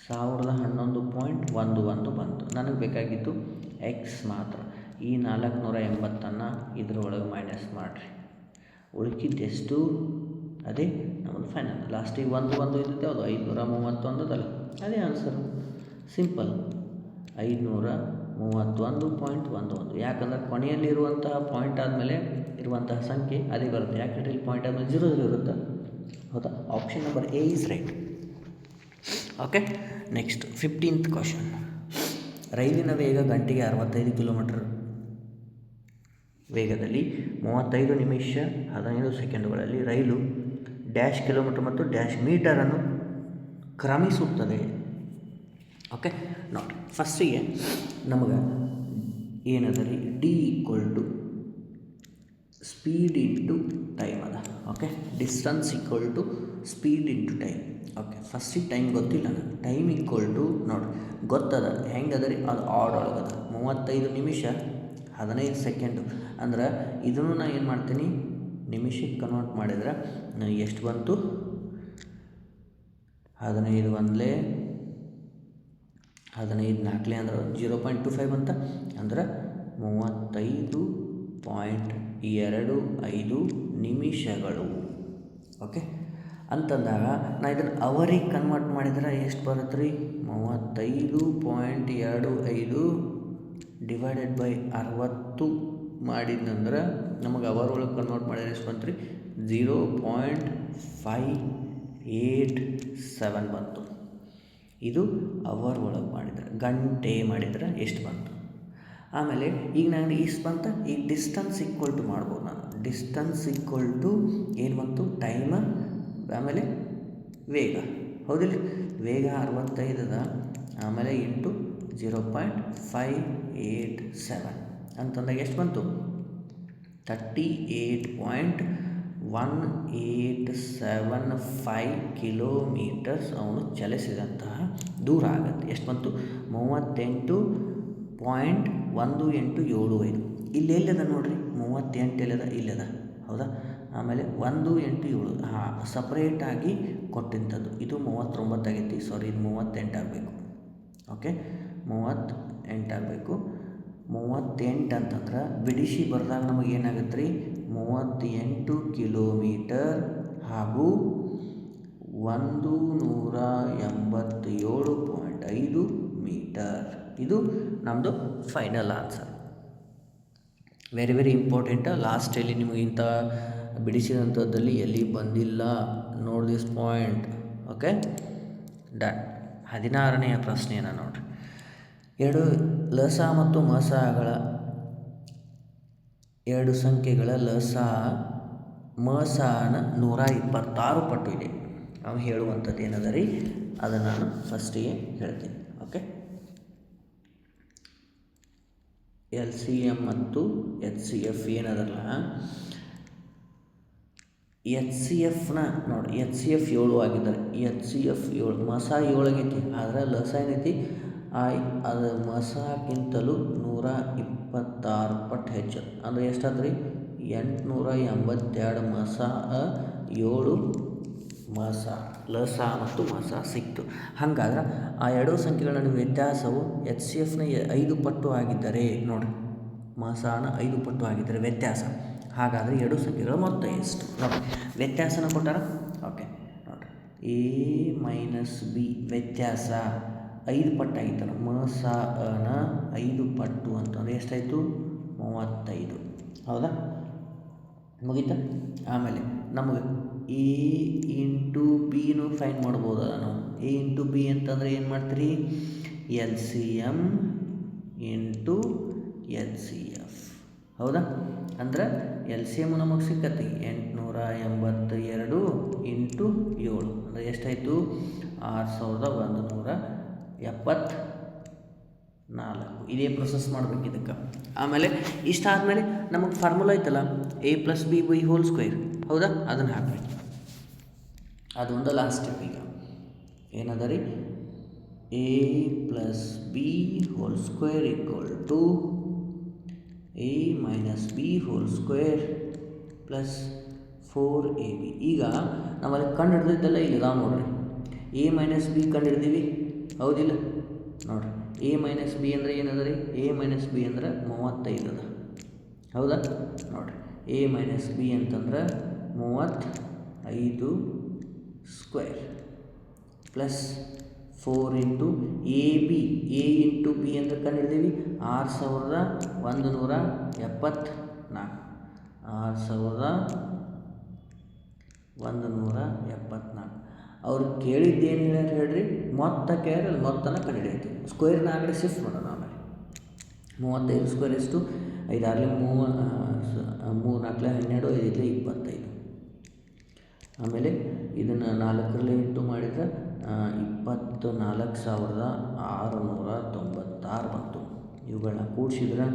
1011.11 ಬಂತು. ನನಗೆ ಬೇಕಾಗಿತ್ತು ಎಕ್ಸ್ ಮಾತ್ರ. ಈ 480 ಇದ್ರೊಳಗೆ ಮೈನಸ್ ಮಾಡಿರಿ. ಉಳ್ಕಿದ್ದೆಷ್ಟು? ಅದೇ ನಮ್ಮದು ಫೈನಲ್. ಲಾಸ್ಟಿಗೆ 1 ಇದ್ದದ್ದು ಯಾವುದು? 531 ಅದಲ್ಲ, ಅದೇ ಆನ್ಸರು. ಸಿಂಪಲ್, 531.11. ಯಾಕಂದರೆ ಕೊನೆಯಲ್ಲಿರುವಂತಹ ಪಾಯಿಂಟ್ ಆದಮೇಲೆ ಇರುವಂತಹ ಸಂಖ್ಯೆ ಅದೇ ಬರುತ್ತೆ. ಯಾಕಂದರೆ ಇಲ್ಲಿ ಪಾಯಿಂಟ್ ಆದಮೇಲೆ 0 ಇರುತ್ತೆ, ಹೌದಾ? Option number A is right. Okay, next 15th question. ರೈಲಿನ ವೇಗ ಗಂಟೆಗೆ 65 ಕಿಲೋಮೀಟರ್ ವೇಗದಲ್ಲಿ 35 ನಿಮಿಷ 15 ಸೆಕೆಂಡುಗಳಲ್ಲಿ ರೈಲು ಡ್ಯಾಶ್ ಕಿಲೋಮೀಟರ್ ಮತ್ತು ಡ್ಯಾಶ್ ಮೀಟರನ್ನು ಕ್ರಮಿಸುತ್ತದೆ. ಓಕೆ, ನೋಡಿ ಫಸ್ಟಿಗೆ ನಮಗೆ ಏನದ ರೀ? D equal to speed into time ಅದ. Okay, distance equal to speed into time. Okay, ಫಸ್ಟಿಗೆ ಟೈಮ್ ಗೊತ್ತಿಲ್ಲ ನನಗೆ. ಟೈಮ್ ಈಕ್ವಲ್ ಟು ನೋಡಿ ಗೊತ್ತದ, ಹೆಂಗದ ರೀ? ಅದು ಆಡ್ ಒಳಗದ. 35 ನಿಮಿಷ 15 ಸೆಕೆಂಡು ಅಂದ್ರೆ ಇದನ್ನು ನಾನು ಏನು ಮಾಡ್ತೀನಿ? ನಿಮಿಷಕ್ಕೆ ಕನ್ವರ್ಟ್ ಮಾಡಿದ್ರೆ ನನಗೆ ಎಷ್ಟು ಬಂತು? 15 1 15 4 ಅಂದ್ರೆ 0.25 ಅಂತ, ಅಂದ್ರೆ 35.25 ನಿಮಿಷಗಳು. ಓಕೆ, ಅಂತಂದಾಗ ನಾನು ಇದನ್ನು ಅವರಿಗೆ ಕನ್ವರ್ಟ್ ಮಾಡಿದ್ರೆ ಎಷ್ಟು ಬರುತ್ತೆ ರೀ? 35.25 ಡಿವೈಡೆಡ್ ಬೈ 60 ಮಾಡಿದ್ನಂದ್ರೆ ನಮಗೆ ಅವರ್ ಒಳಗೆ ಕನ್ವರ್ಟ್ ಮಾಡಿದ್ರೆ ಎಷ್ಟು ಬಂತು ರೀ 0.587 ಬಂತು. ಇದು ಅವರ್ ಒಳಗೆ ಮಾಡಿದ್ರೆ. ಗಂಟೆ ಮಾಡಿದ್ರೆ ಎಷ್ಟು ಬಂತು. ಆಮೇಲೆ ಈಗ ನಾನು ಇಷ್ಟು ಬಂತ, ಈಗ ಡಿಸ್ಟನ್ಸ್ ಈಕ್ವಲ್ ಟು ಮಾಡ್ಬೋದು ನಾನು. ಡಿಸ್ಟನ್ಸ್ ಈಕ್ವಲ್ ಟು ಏನು ಬಂತು, ಟೈಮ್ ಆಮೇಲೆ ವೇಗ, ಹೌದಿಲ್ಲ. ವೇಗ 65 ಅದ, ಆಮೇಲೆ ಇಂಟು 0.587 ಅಂತಂದಾಗ ಎಷ್ಟು ಬಂತು, 38.1875 ಕಿಲೋಮೀಟರ್ಸ್ ಅವನು ಚಲಿಸಿದಂತಹ ದೂರ ಆಗುತ್ತೆ. ಎಷ್ಟು ಬಂತು, 38.1875. ಇಲ್ಲಿ ಎಲ್ಲದ ನೋಡಿರಿ, 38 ಎಲ್ಲದ, ಇಲ್ಲದ, ಹೌದಾ. ಆಮೇಲೆ 187, ಸಪ್ರೇಟಾಗಿ ಕೊಟ್ಟಿಂಥದ್ದು. ಇದು 39 ಆಗೈತಿ, ಸಾರಿ ಇದು 38 ಆಗಬೇಕು. ಓಕೆ, 38 ಆಗಬೇಕು. 38 ಅಂತಂದ್ರೆ ಬಿಡಿಸಿ ಬರ್ದಾಗ ನಮಗೆ ಏನಾಗುತ್ತೆ ರೀ, 38 ಕಿಲೋಮೀಟರ್ ಹಾಗೂ 187.5 ಮೀಟರ್. ಇದು ನಮ್ಮದು final answer. Very very important. ಲಾಸ್ಟಲ್ಲಿ ನಿಮಗೆ ಇಂಥ ಬಿಡಿಸಿದಂಥದ್ದಲ್ಲಿ ಎಲ್ಲಿ ಬಂದಿಲ್ಲ, note this point. Okay, done. 16ನೆಯ ಪ್ರಶ್ನೆಯನ್ನು ನೋಡಿರಿ. ಎರಡು ಲಸ ಮತ್ತು ಮಸಗಳ ಎರಡು ಸಂಖ್ಯೆಗಳ ಲಸ ಮಸನ 126 ಪಟ್ಟು ಇದೆ. ನಾವು ಹೇಳುವಂಥದ್ದು ಏನದ ರೀ, ಅದನ್ನು ನಾನು ಫಸ್ಟಿಗೆ ಹೇಳ್ತೀನಿ. ಓಕೆ, LCM ಮತ್ತು HCF ಏನದಲ್ಲ, HCFನ ನೋಡಿ, HCF 7 ಆಗಿದ್ದಾರೆ, HCF 7, ಮಸ 7 ಆಗೈತಿ, ಆದರೆ ಲಸ ಏನೈತಿ, ಅದು ಮಸಕ್ಕಿಂತಲೂ 126 ಪಟ್ಟು ಹೆಚ್ಚು. ಅಂದರೆ ಎಷ್ಟಾಯ್ತು ರೀ, 882 ಮಸ 7 ಮಸ, ಲಸ ಮತ್ತು ಮಸ ಸಿಕ್ತು. ಹಾಗಾದ್ರೆ ಆ ಎರಡೂ ಸಂಖ್ಯೆಗಳ ವ್ಯತ್ಯಾಸವು HCFನ 5 ಪಟ್ಟು ಆಗಿದ್ದರೆ ನೋಡಿ, ಮಸನ 5 ಪಟ್ಟು ಆಗಿದ್ದರೆ ವ್ಯತ್ಯಾಸ. ಹಾಗಾದರೆ ಎರಡೂ ಸಂಖ್ಯೆಗಳ ಮೊತ್ತ ಎಷ್ಟು ನೋಡಿ, ವ್ಯತ್ಯಾಸನ ಕೊಟ್ಟಾರ. ಓಕೆ ನೋಡಿರಿ, A ಮೈನಸ್ B ವ್ಯತ್ಯಾಸ 5 ಪಟ್ಟು ಆಗಿತ್ತಲ್ಲ, ಮಸನ 5 ಪಟ್ಟು ಅಂತಂದರೆ ಎಷ್ಟಾಯಿತು, 35, ಹೌದಾ. ಮುಗೀತಾ. ಆಮೇಲೆ ನಮಗೆ A ಇಂಟು ಬಿನೂ ಫೈನ್ ಮಾಡ್ಬೋದಲ್ಲ ನಾವು. A ಇಂಟು ಬಿ ಅಂತಂದರೆ ಏನು ಮಾಡ್ತೀರಿ, LCM ಇಂಟು HCF, ಹೌದಾ. ಅಂದ್ರೆ LCM ನಮಗೆ ಸಿಕ್ಕತಿ 882 ಇಂಟು 7 ಅಂದರೆ ಎಷ್ಟಾಯಿತು, 6174. ಇದೇ ಪ್ರೊಸೆಸ್ ಮಾಡ್ಬೇಕು ಇದಕ್ಕೆ. ಆಮೇಲೆ ಇಷ್ಟಾದಮೇಲೆ ನಮಗೆ ಫಾರ್ಮುಲಾ ಐತಲ್ಲ, A+B/2, ಹೌದಾ, ಅದನ್ನು ಹಾಕಬೇಕು. ಅದೊಂದು ಲಾಸ್ಟ್ ಸ್ಟೆಪ್. ಈಗ ಏನದ ರೀ, A+B² = A minus B² plus 4AB. ಈಗ ನಾವಲ್ಲಿ ಕಂಡು ಹಿಡ್ದಿದ್ದೆಲ್ಲ ಇಲ್ಲಿ ಇದಾವೆ ನೋಡ್ರಿ. A ಮೈನಸ್ B ಕಂಡು ಹಿಡ್ದೀವಿ, ಹೌದಿಲ್ಲ. ನೋಡಿರಿ, A ಮೈನಸ್ B ಅಂದರೆ ಏನದ ರೀ, A ಮೈನಸ್ B ಅಂದ್ರೆ 35 ಅದ, ಹೌದಾ. ನೋಡಿರಿ, A ಮೈನಸ್ B ಅಂತಂದ್ರೆ 35² plus 4 into AB. A into B ಅಂದರೆ ಕಂಡು ಹಿಡ್ದೀವಿ 6174, 6174. ಅವ್ರು ಕೇಳಿದ್ದೇನು ಹೇಳ್ಯಾರ ಹೇಳ್ರಿ, ಮೊತ್ತ ಕೇಳಿ ಮೊತ್ತನ ಕಂಡು ಹಿಡಿಯೈತಿ. ಸ್ಕ್ವೇರ್ನ ಆಗಡೆ ಶಿಫ್ಟ್ ಮಾಡೋಣ. ಆಮೇಲೆ 35² ಎಷ್ಟು, 5 6 3 4 12, 5 25. ಆಮೇಲೆ ಇದನ್ನು 4ರಲ್ಲಿ ಇಂಟು ಮಾಡಿದರೆ 24,696 ಬಂತು. ಇವುಗಳನ್ನ ಕೂಡಿಸಿದ್ರೆ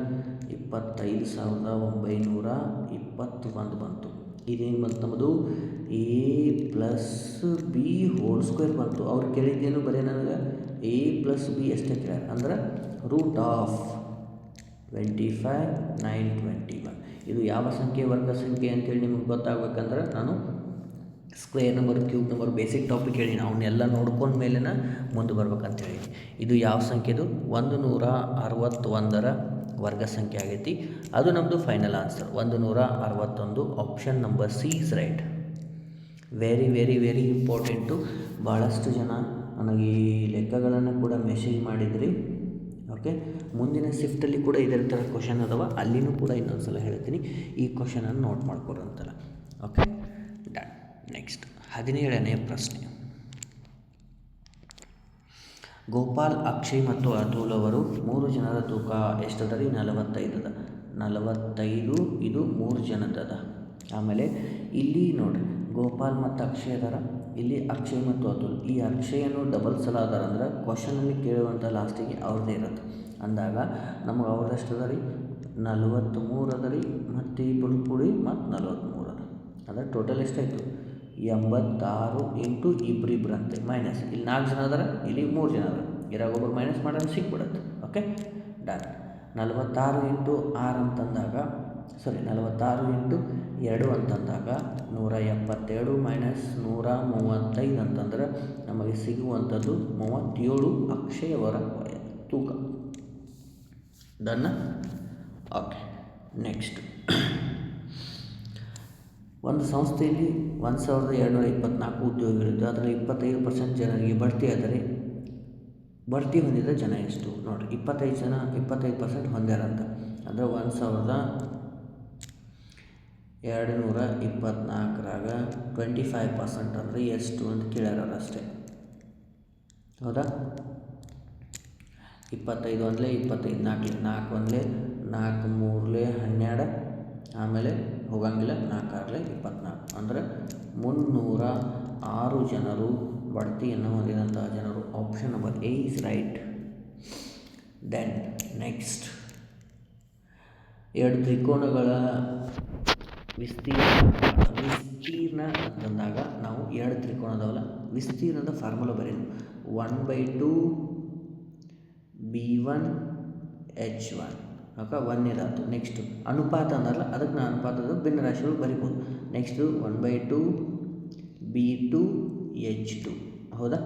25,921 ಬಂತು. ಇದೇನು ಬಂತು ನಮ್ಮದು, A+B² ಬಂತು. ಅವ್ರು ಕೇಳಿದ್ದೇನು ಬರೀ ನನಗೆ A+B ಅಷ್ಟೇ ಕೇಳ್ಯಾರ, ಅಂದ್ರೆ √25,921. ಇದು ಯಾವ ಸಂಖ್ಯೆ, ವರ್ಗ ಸಂಖ್ಯೆ ಅಂತೇಳಿ ನಿಮಗೆ ಗೊತ್ತಾಗಬೇಕಂದ್ರೆ ನಾನು square number, cube number, basic topic ಹೇಳಿ ಅವನ್ನೆಲ್ಲ ನೋಡ್ಕೊಂಡ ಮೇಲೆ ಮುಂದೆ ಬರ್ಬೇಕಂತೇಳಿ. ಇದು ಯಾವ ಸಂಖ್ಯೆದು, 161ರ ವರ್ಗ ಸಂಖ್ಯೆ ಆಗೈತಿ. ಅದು ನಮ್ಮದು final answer 161. Option number C is right. Very very very important. ಭಾಳಷ್ಟು ಜನ ನನಗೆ ಈ ಲೆಕ್ಕಗಳನ್ನು ಕೂಡ ಮೆಸೇಜ್ ಮಾಡಿದ್ರಿ. ಓಕೆ, ಮುಂದಿನ ಶಿಫ್ಟಲ್ಲಿ ಕೂಡ ಇದೇ ಥರ ಕ್ವಶನ್ ಅದಾವ, ಅಲ್ಲಿನೂ ಕೂಡ ಇನ್ನೊಂದು ಸಲ ಹೇಳ್ತೀನಿ, ಈ ಕ್ವಶನನ್ನು ನೋಟ್ ಮಾಡ್ಕೊಡಂತಲ್ಲ. Okay, done. ನೆಕ್ಸ್ಟ್ 17ನೇ ಪ್ರಶ್ನೆ. ಗೋಪಾಲ್, ಅಕ್ಷಯ್ ಮತ್ತು ಅತುಲ್ ಅವರು 3 ಜನರ ತೂಕ ಎಷ್ಟದ ರೀ? 45 ಅದ. 45 ಇದು 3 ಜನದದ. ಆಮೇಲೆ ಇಲ್ಲಿ ನೋಡಿರಿ, ಗೋಪಾಲ್ ಮತ್ತು ಅಕ್ಷಯ್ ಅದಾರ, ಇಲ್ಲಿ ಅಕ್ಷಯ್ ಮತ್ತು ಅತುಲ್. ಈ ಅಕ್ಷಯನ್ನು ಡಬಲ್ ಸಲ ಅದಾರ ಅಂದ್ರೆ ಕ್ವಶನಲ್ಲಿ ಕೇಳುವಂಥ ಲಾಸ್ಟಿಗೆ ಅವ್ರದ್ದೇ ಇರುತ್ತೆ. ಅಂದಾಗ ನಮಗೆ ಅವ್ರದ್ದು ಅದ ರೀ? 43 ಅದ ರೀ, ಮತ್ತು ಇಬ್ಬರು ಕೂಡಿ ಮತ್ತು 43 ಅದ. ಅಂದರೆ ಟೋಟಲ್ ಎಷ್ಟಾಯಿತು? 86 ಇಂಟು ಇಬ್ಬರಿಬ್ಬರು ಅಂತೆ ಮೈನಸ್. ಇಲ್ಲಿ 4 ಜನ ಅದಾರ, ಇಲ್ಲಿ 3 ಜನ ಅದಾರ, ಇರಾಗೊಬ್ಬರು ಮೈನಸ್ ಮಾಡೋದು ಸಿಕ್ಬಿಡುತ್ತೆ. Okay, done. 46 ಇಂಟು 6 ಅಂತಂದಾಗ 46 ಇಂಟು 2 ಅಂತಂದಾಗ 172 ಮೈನಸ್ 135 ಅಂತಂದ್ರೆ ನಮಗೆ ಸಿಗುವಂಥದ್ದು 37 ಅಕ್ಷಯವರ ತೂಕ. ಡನ್ನ? Okay, next. ಒಂದು ಸಂಸ್ಥೆಯಲ್ಲಿ 1224 ಉದ್ಯೋಗಿಗಳಿದ್ದು ಅದರಲ್ಲಿ 25% ಜನರಿಗೆ ಬಡ್ತಿ ಆದರೆ ಬಡ್ತಿ ಹೊಂದಿದ ಜನ ಎಷ್ಟು? ನೋಡಿರಿ, 25% ಹೊಂದ್ಯಾರಂತ. ಅಂದರೆ 1224ರಾಗ 25% ಅಂದರೆ ಎಷ್ಟು ಅಂತ ಕೇಳ್ಯಾರ ಅಷ್ಟೇ. ಹೌದಾ? 25 ಒಂದಲೇ 25, 4 ಒಂದಲೇ 4, 3 12, ಆಮೇಲೆ ಹೋಗಂಗಿಲ್ಲ 4 24, ಅಂದರೆ 306 ಜನರು ಬಡ್ತಿಯನ್ನು ಹೊಂದಿದಂತಹ ಜನರು. Option number A is right. Then next, 2 ತ್ರಿಕೋನಗಳ ವಿಸ್ತೀರ್ಣ ಅಂತಂದಾಗ ನಾವು 2 ತ್ರಿಕೋನದವಲ್ಲ ವಿಸ್ತೀರ್ಣದ ಫಾರ್ಮುಲಾ ಬರೆಯೋದು 1/2 b1 h1. ಓಕೆ, ಒಂದೇದಾಯ್ತು. ನೆಕ್ಸ್ಟ್ ಅನುಪಾತ ಅಂದಲ್ಲ, ಅದಕ್ಕೆ ನಾನು ಅನುಪಾತದ ಭಿನ್ನರಾಶಿಗಳು ಬರಿಬೋದು. Next 1/2 b2 h2. ಹೌದಾ?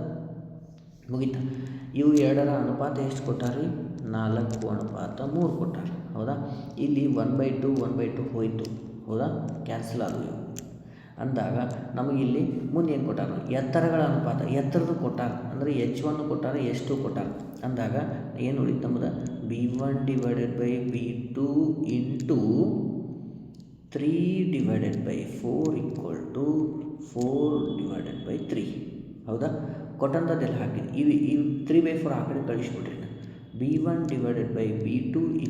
ಮುಗೀತಾ? ಇವು 2ರ ಅನುಪಾತ ಎಷ್ಟು ಕೊಟ್ಟಾರಿ? 4:3 ಕೊಟ್ಟಾರೆ. ಹೌದಾ? ಇಲ್ಲಿ 1/2 ಹೋಯಿತು. ಹೌದಾ? ಕ್ಯಾನ್ಸಲ್ ಆದವು ಇವು. ಅಂದಾಗ ನಮಗಿಲ್ಲಿ ಮುಂದೆ ಏನು ಕೊಟ್ಟಾರ? ಎತ್ತರಗಳ ಅನುಪಾತ, ಎತ್ತರದ್ದು ಕೊಟ್ಟಾರ ಅಂದರೆ h1 ಕೊಟ್ಟಾರ, h2 ಕೊಟ್ಟಾರ. ಅಂದಾಗ ಏನು ಉಳಿತು ನಮ್ಮದು? b1/b2 into 3/4 = 4/3. ಹೌದಾ? ಕೊಟ್ಟಂಥದ್ದೆಲ್ಲ ಹಾಕಿದ್ವಿ. ಇವು 3/4 ಆ ಕಡೆ ಕಳಿಸ್ಬಿಡ್ರಿ. b1/b2 =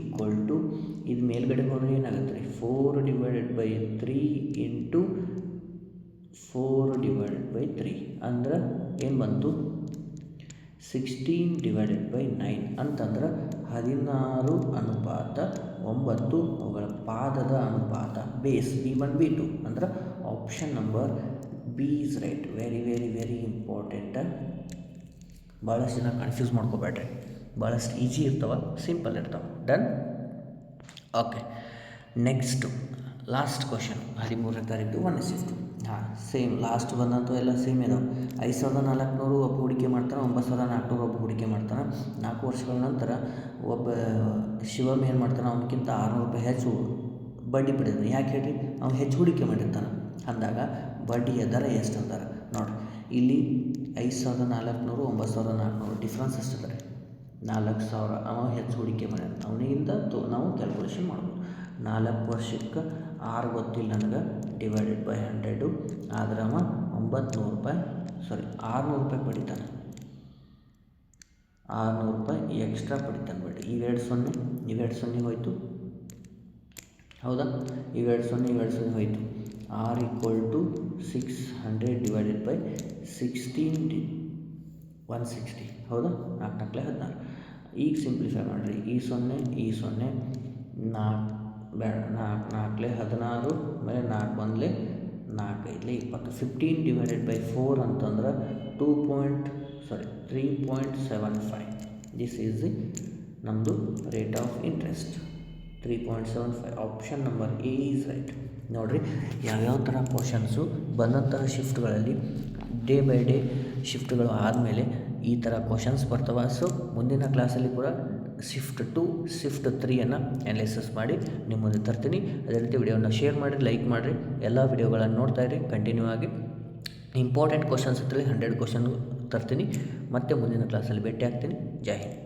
ಇದು ಮೇಲ್ಗಡೆ ಹೋದರೆ ಏನಾಗುತ್ತೆ ರೀ? 4/3 ಇಂಟು 4/3 ಅಂದ್ರೆ ಏನು ಬಂತು? 16/9 ಅಂತಂದ್ರೆ 16:9 ಅವುಗಳ ಪಾದದ ಅನುಪಾತ. ಬೇಸ್ b1 b2 ಅಂದ್ರೆ option number B is right. Very very very important. ಭಾಳಷ್ಟು ಜನ ಕನ್ಫ್ಯೂಸ್ ಮಾಡ್ಕೋಬೇಡ್ರಿ, ಭಾಳಷ್ಟು ಈಜಿ ಇರ್ತಾವೆ, ಸಿಂಪಲ್ ಇರ್ತಾವೆ. Done? Okay, next last question. 13ನೇ ತಾರೀಕು 1 ಶಿಫ್ಟ್. ಹಾಂ, ಸೇಮ್ ಲಾಸ್ಟ್ ಬಂದಂತೂ ಎಲ್ಲ ಸೇಮ್ ಇದಾವೆ. 5400 ಒಬ್ಬ ಹೂಡಿಕೆ ಮಾಡ್ತಾನೆ, 9400 ಒಬ್ಬ ಹೂಡಿಕೆ ಮಾಡ್ತಾನೆ. 4 ವರ್ಷಗಳ ನಂತರ ಒಬ್ಬ ಶಿವಮ್ ಏನು ಮಾಡ್ತಾನೆ? ಅವನಕ್ಕಿಂತ 600 ರೂಪಾಯಿ ಹೆಚ್ಚು ಬಡ್ಡಿ ಪಡೆದ. ಯಾಕೆ ಹೇಳಿ? ಅವ್ನು ಹೆಚ್ಚು ಹೂಡಿಕೆ ಮಾಡಿರ್ತಾನೆ. ಅಂದಾಗ ಬಡ್ಡಿಯ ದರ ಎಷ್ಟು ಅಂತಾರೆ ನೋಡಿರಿ. ಇಲ್ಲಿ 5400 9400 ಡಿಫ್ರೆನ್ಸ್ ಎಷ್ಟಿದೆ? 4000. ಅವ ಹೆಚ್ಚು ಹೂಡಿಕೆ ಮಾಡ್ಯಾನ, ಅವನಿಗಿಂತ ನಾವು ಕ್ಯಾಲ್ಕುಲೇಷನ್ ಮಾಡ್ಬೋದು. 4 ವರ್ಷಕ್ಕೆ 6 ಗೊತ್ತಿಲ್ಲ ನನಗೆ, /100 ಆದ್ರೆ ಅವ 600 ರೂಪಾಯಿ ಪಡಿತಾನೆ. 600 ರೂಪಾಯಿ ಎಕ್ಸ್ಟ್ರಾ ಪಡಿತಾನೆ ಬಡ್ಡಿ. ಇವೆರಡು ಸೊನ್ನೆ ಹೋಯಿತು. ಹೌದಾ? ಇವೆರಡು ಸೊನ್ನೆ ಹೋಯಿತು. r = 600 / 16 160. ಹೌದಾ? 4 16. ಈಗ ಸಿಂಪ್ಲಿಫೈ ಮಾಡಿರಿ. ಈ ಸೊನ್ನೆ 4 ಬೇಡ, 4 16, ಆಮೇಲೆ 4 1 4 5 20. 15/4 ಅಂತಂದ್ರೆ 3.75. ದಿಸ್ ಈಸ್ ನಮ್ಮದು rate of interest 3.75. Option number A is right. ನೋಡಿರಿ, ಯಾವ್ಯಾವ ಥರ ಕ್ವಶನ್ಸು ಬಂದಂತಹ ಶಿಫ್ಟ್ಗಳಲ್ಲಿ ಡೇ ಬೈ ಡೇ ಶಿಫ್ಟ್ಗಳು ಆದಮೇಲೆ ಈ ಥರ ಕ್ವಶನ್ಸ್ ಬರ್ತವೆ. ಸೊ ಮುಂದಿನ ಕ್ಲಾಸಲ್ಲಿ ಕೂಡ ಶಿಫ್ಟ್ 2 ಶಿಫ್ಟ್ 3 ಅನಾಲಿಸಿಸ್ ಮಾಡಿ ನಿಮ್ಮ ಮುಂದೆ ತರ್ತೀನಿ. ಅದೇ ರೀತಿ ವಿಡಿಯೋನ ಶೇರ್ ಮಾಡಿ, ಲೈಕ್ ಮಾಡಿರಿ. ಎಲ್ಲ ವಿಡಿಯೋಗಳನ್ನು ನೋಡ್ತಾ ಇರಿ ಕಂಟಿನ್ಯೂ ಆಗಿ. ಇಂಪಾರ್ಟೆಂಟ್ ಕ್ವಶನ್ಸ್ ಇದ್ದರೆ 100 ಕ್ವಶನ್ ತರ್ತೀನಿ. ಮತ್ತೆ ಮುಂದಿನ ಕ್ಲಾಸಲ್ಲಿ ಭೇಟಿ ಆಗ್ತೀನಿ. ಜೈ ಹಿಂದ್.